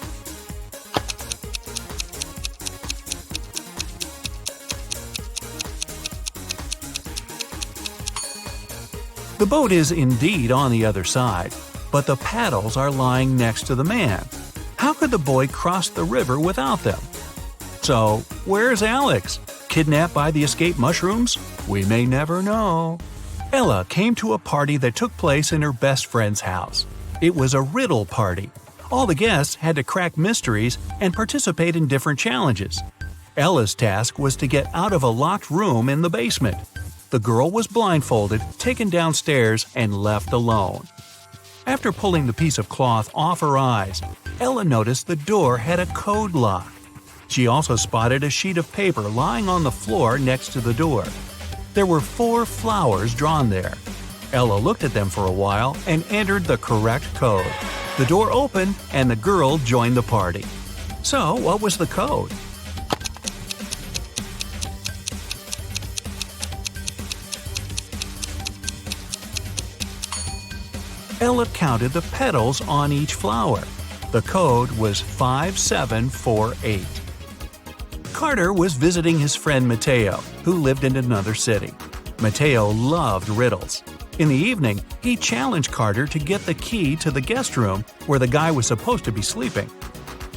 B: The boat is indeed on the other side, but the paddles are lying next to the man. How could the boy cross the river without them? So, where's Alex? Kidnapped by the escaped mushrooms? We may never know. Ella came to a party that took place in her best friend's house. It was a riddle party. All the guests had to crack mysteries and participate in different challenges. Ella's task was to get out of a locked room in the basement. The girl was blindfolded, taken downstairs, and left alone. After pulling the piece of cloth off her eyes, Ella noticed the door had a code lock. She also spotted a sheet of paper lying on the floor next to the door. There were 4 flowers drawn there. Ella looked at them for a while and entered the correct code. The door opened and the girl joined the party. So, what was the code? Ella counted the petals on each flower. The code was 5748. Carter was visiting his friend Mateo, who lived in another city. Mateo loved riddles. In the evening, he challenged Carter to get the key to the guest room where the guy was supposed to be sleeping.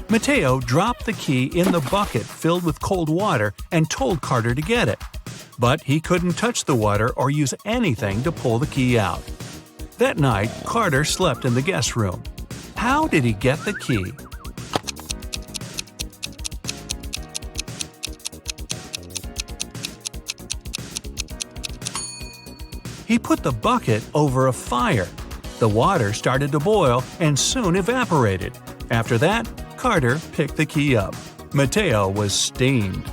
B: Mateo dropped the key in the bucket filled with cold water and told Carter to get it. But he couldn't touch the water or use anything to pull the key out. That night, Carter slept in the guest room. How did he get the key? He put the bucket over a fire. The water started to boil and soon evaporated. After that, Carter picked the key up. Mateo was steamed.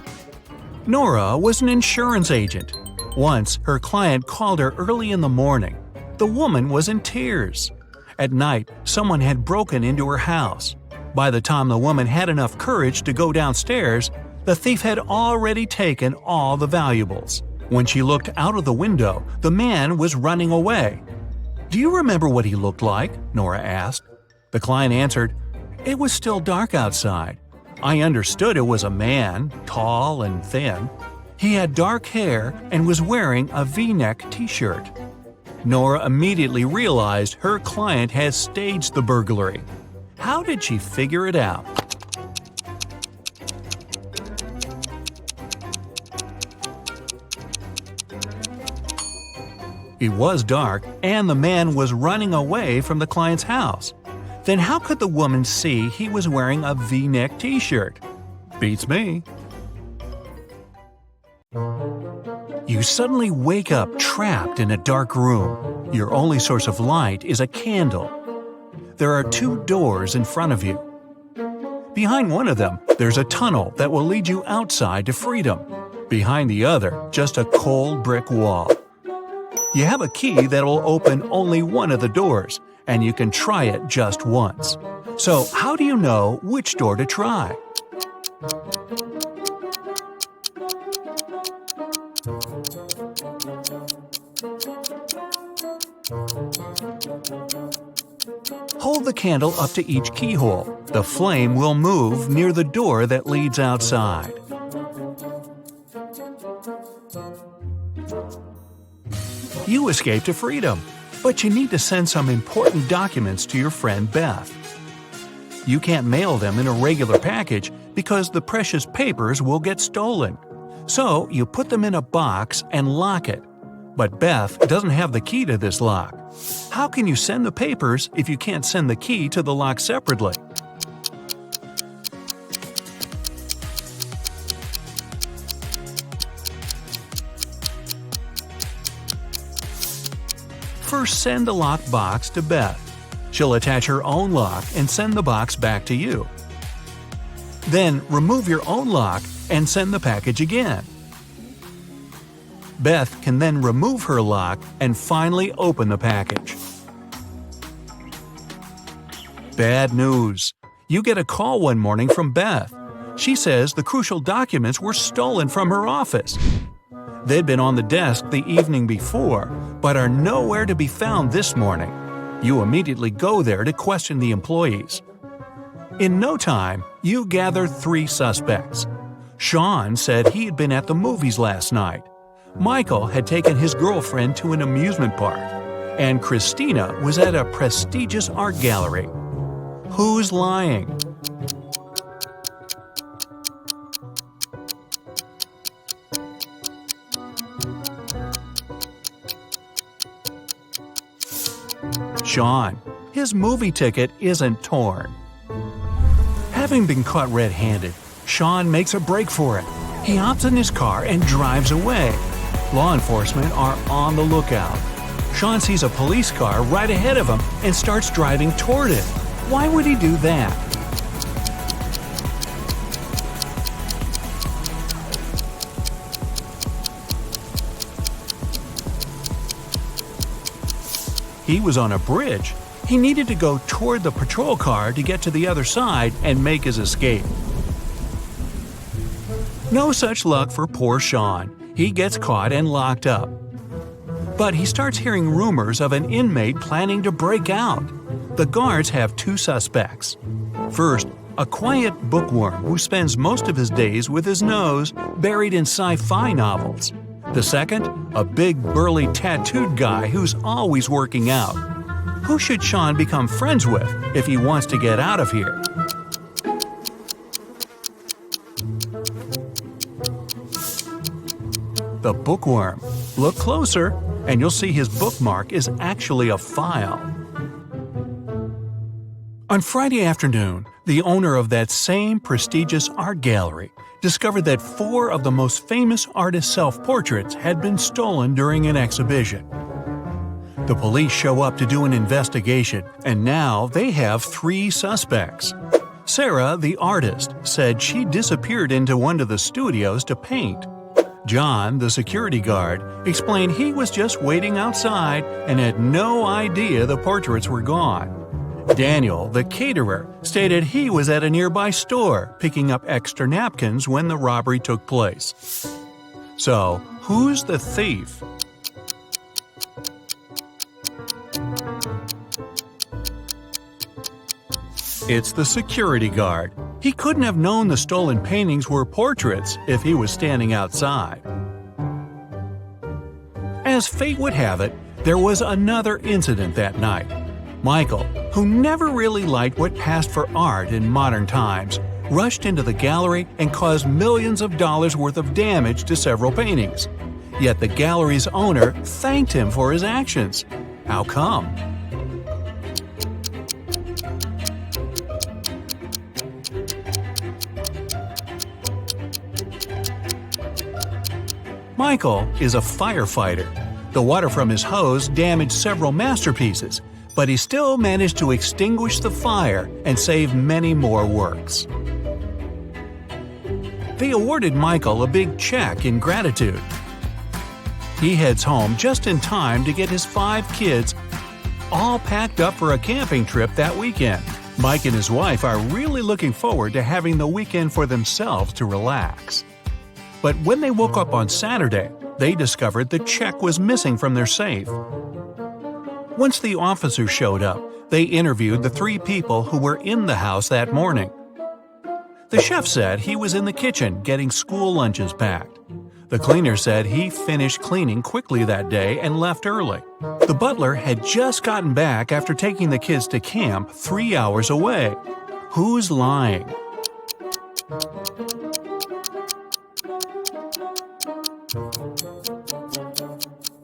B: Nora was an insurance agent. Once, her client called her early in the morning. The woman was in tears. At night, someone had broken into her house. By the time the woman had enough courage to go downstairs, the thief had already taken all the valuables. When she looked out of the window, the man was running away. "Do you remember what he looked like?" Nora asked. The client answered, "It was still dark outside. I understood it was a man, tall and thin. He had dark hair and was wearing a V-neck t-shirt." Nora immediately realized her client had staged the burglary. How did she figure it out? It was dark, and the man was running away from the client's house. Then how could the woman see he was wearing a V-neck t-shirt? Beats me. You suddenly wake up trapped in a dark room. Your only source of light is a candle. There are 2 doors in front of you. Behind one of them, there's a tunnel that will lead you outside to freedom. Behind the other, just a cold brick wall. You have a key that will open only one of the doors, and you can try it just once. So, how do you know which door to try? Hold the candle up to each keyhole. The flame will move near the door that leads outside. You escape to freedom, but you need to send some important documents to your friend Beth. You can't mail them in a regular package because the precious papers will get stolen. So you put them in a box and lock it. But Beth doesn't have the key to this lock. How can you send the papers if you can't send the key to the lock separately? First, send the lock box to Beth. She'll attach her own lock and send the box back to you. Then, remove your own lock and send the package again. Beth can then remove her lock and finally open the package. Bad news. You get a call one morning from Beth. She says the crucial documents were stolen from her office. They'd been on the desk the evening before, but are nowhere to be found this morning. You immediately go there to question the employees. In no time, you gather 3 suspects. Sean said he had been at the movies last night. Michael had taken his girlfriend to an amusement park. And Christina was at a prestigious art gallery. Who's lying? Sean. His movie ticket isn't torn. Having been caught red-handed, Sean makes a break for it. He hops in his car and drives away. Law enforcement are on the lookout. Sean sees a police car right ahead of him and starts driving toward it. Why would he do that? He was on a bridge. He needed to go toward the patrol car to get to the other side and make his escape. No such luck for poor Sean. He gets caught and locked up. But he starts hearing rumors of an inmate planning to break out. The guards have 2 suspects. First, a quiet bookworm who spends most of his days with his nose buried in sci-fi novels. The second, a big burly tattooed guy who's always working out. Who should Sean become friends with if he wants to get out of here? The bookworm. Look closer, and you'll see his bookmark is actually a file. On Friday afternoon, the owner of that same prestigious art gallery discovered that 4 of the most famous artists' self-portraits had been stolen during an exhibition. The police show up to do an investigation, and now they have 3 suspects. Sarah, the artist, said she disappeared into one of the studios to paint. John, the security guard, explained he was just waiting outside and had no idea the portraits were gone. Daniel, the caterer, stated he was at a nearby store picking up extra napkins when the robbery took place. So, who's the thief? It's the security guard. He couldn't have known the stolen paintings were portraits if he was standing outside. As fate would have it, there was another incident that night. Michael, who never really liked what passed for art in modern times, rushed into the gallery and caused millions of dollars worth of damage to several paintings. Yet the gallery's owner thanked him for his actions. How come? Michael is a firefighter. The water from his hose damaged several masterpieces, but he still managed to extinguish the fire and save many more works. They awarded Michael a big check in gratitude. He heads home just in time to get his 5 kids all packed up for a camping trip that weekend. Mike and his wife are really looking forward to having the weekend for themselves to relax. But when they woke up on Saturday, they discovered the check was missing from their safe. Once the officers showed up, they interviewed the 3 people who were in the house that morning. The chef said he was in the kitchen getting school lunches packed. The cleaner said he finished cleaning quickly that day and left early. The butler had just gotten back after taking the kids to camp 3 hours away. Who's lying?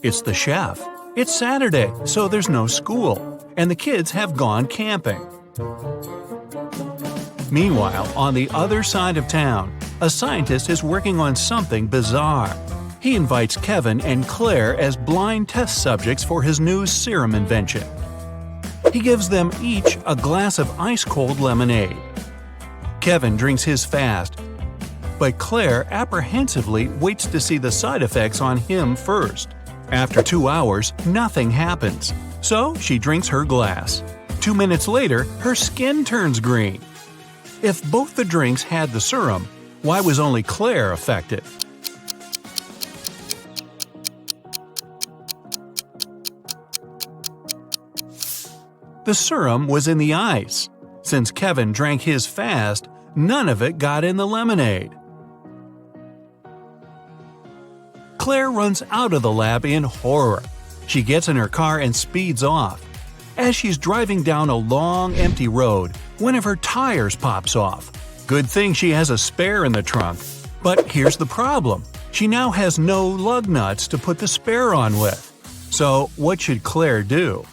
B: It's the chef. It's Saturday, so there's no school, and the kids have gone camping. Meanwhile, on the other side of town, a scientist is working on something bizarre. He invites Kevin and Claire as blind test subjects for his new serum invention. He gives them each a glass of ice-cold lemonade. Kevin drinks his fast, but Claire apprehensively waits to see the side effects on him first. After 2 hours, nothing happens, so she drinks her glass. 2 minutes later, her skin turns green. If both the drinks had the serum, why was only Claire affected? The serum was in the ice. Since Kevin drank his fast, none of it got in the lemonade. Claire runs out of the lab in horror. She gets in her car and speeds off. As she's driving down a long, empty road, one of her tires pops off. Good thing she has a spare in the trunk. But here's the problem. She now has no lug nuts to put the spare on with. So what should Claire do?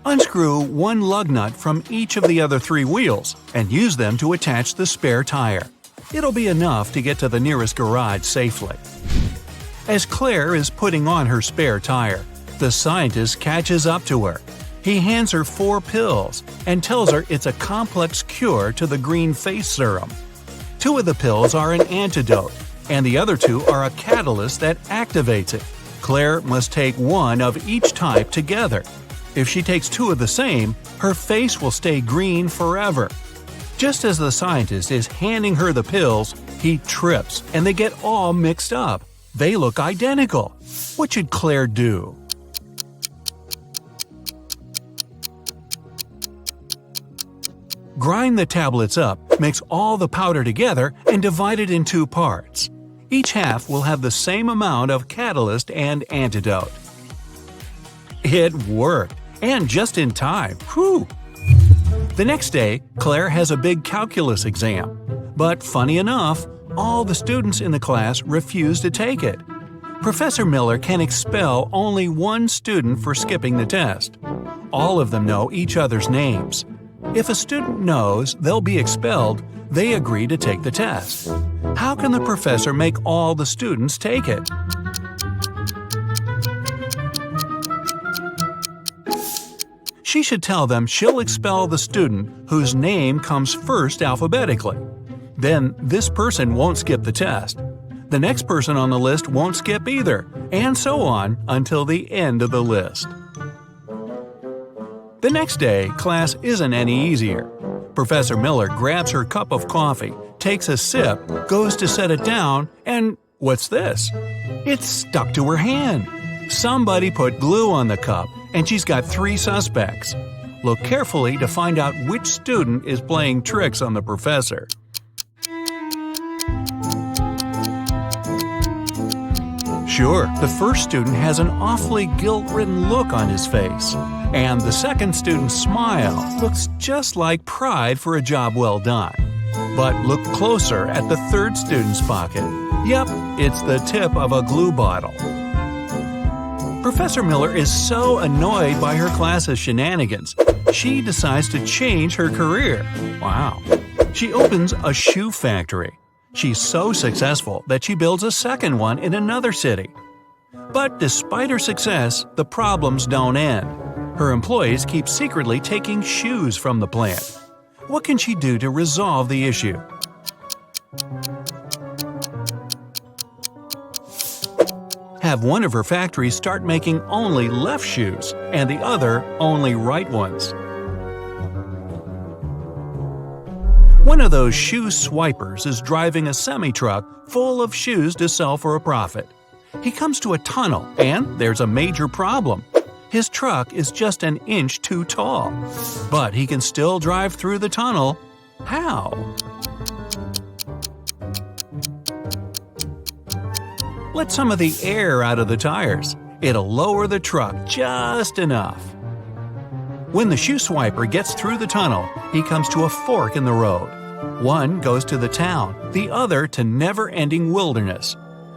B: Unscrew one lug nut from each of the other 3 wheels and use them to attach the spare tire. It'll be enough to get to the nearest garage safely. As Claire is putting on her spare tire, the scientist catches up to her. He hands her 4 pills and tells her it's a complex cure to the green face serum. 2 of the pills are an antidote, and the other 2 are a catalyst that activates it. Claire must take 1 of each type together. If she takes 2 of the same, her face will stay green forever. Just as the scientist is handing her the pills, he trips and they get all mixed up. They look identical. What should Claire do? Grind the tablets up, mix all the powder together, and divide it in 2 parts. Each half will have the same amount of catalyst and antidote. It worked, and just in time. Whew! The next day, Claire has a big calculus exam. But funny enough, all the students in the class refuse to take it. Professor Miller can expel only 1 student for skipping the test. All of them know each other's names. If a student knows they'll be expelled, they agree to take the test. How can the professor make all the students take it? She should tell them she'll expel the student whose name comes first alphabetically. Then this person won't skip the test. The next person on the list won't skip either, and so on until the end of the list. The next day, class isn't any easier. Professor Miller grabs her cup of coffee, takes a sip, goes to set it down, and what's this? It's stuck to her hand. Somebody put glue on the cup, and she's got 3 suspects. Look carefully to find out which student is playing tricks on the professor. Sure, the first student has an awfully guilt-ridden look on his face, and the second student's smile looks just like pride for a job well done. But look closer at the third student's pocket. Yep, it's the tip of a glue bottle. Professor Miller is so annoyed by her class's shenanigans, she decides to change her career. Wow. She opens a shoe factory. She's so successful that she builds a second one in another city. But despite her success, the problems don't end. Her employees keep secretly taking shoes from the plant. What can she do to resolve the issue? Have one of her factories start making only left shoes and the other only right ones. One of those shoe swipers is driving a semi-truck full of shoes to sell for a profit. He comes to a tunnel, and there's a major problem. His truck is just an inch too tall. But he can still drive through the tunnel. How? Let some of the air out of the tires. It'll lower the truck just enough. When the shoe swiper gets through the tunnel, he comes to a fork in the road. One goes to the town, the other to never-ending wilderness.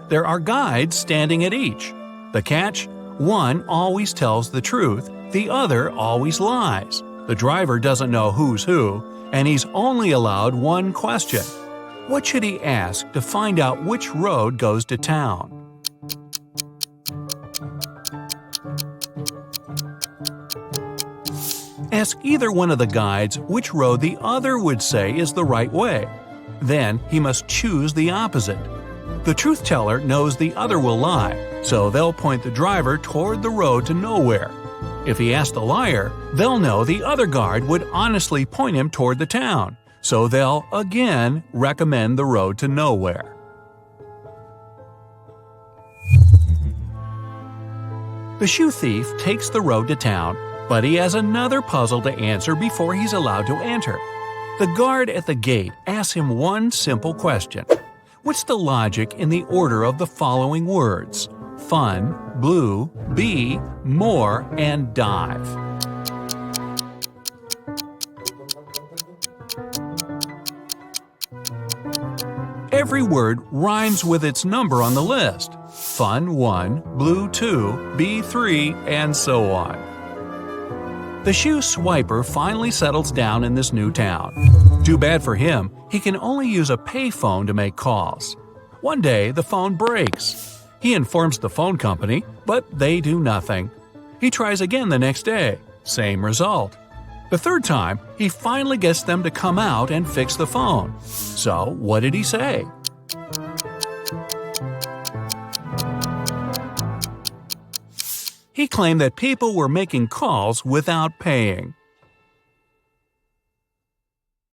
B: There are guides standing at each. The catch? One always tells the truth, the other always lies. The driver doesn't know who's who, and he's only allowed one question. What should he ask to find out which road goes to town? Ask either one of the guides which road the other would say is the right way. Then he must choose the opposite. The truth teller knows the other will lie, so they'll point the driver toward the road to nowhere. If he asks the liar, they'll know the other guard would honestly point him toward the town, so they'll again recommend the road to nowhere. The shoe thief takes the road to town, but he has another puzzle to answer before he's allowed to enter. The guard at the gate asks him one simple question. What's the logic in the order of the following words? Fun, blue, bee, more, and dive. Every word rhymes with its number on the list. Fun 1, blue 2, bee 3, and so on. The shoe swiper finally settles down in this new town. Too bad for him, he can only use a payphone to make calls. One day, the phone breaks. He informs the phone company, but they do nothing. He tries again the next day. Same result. The third time, he finally gets them to come out and fix the phone. So, what did he say? He claimed that people were making calls without paying.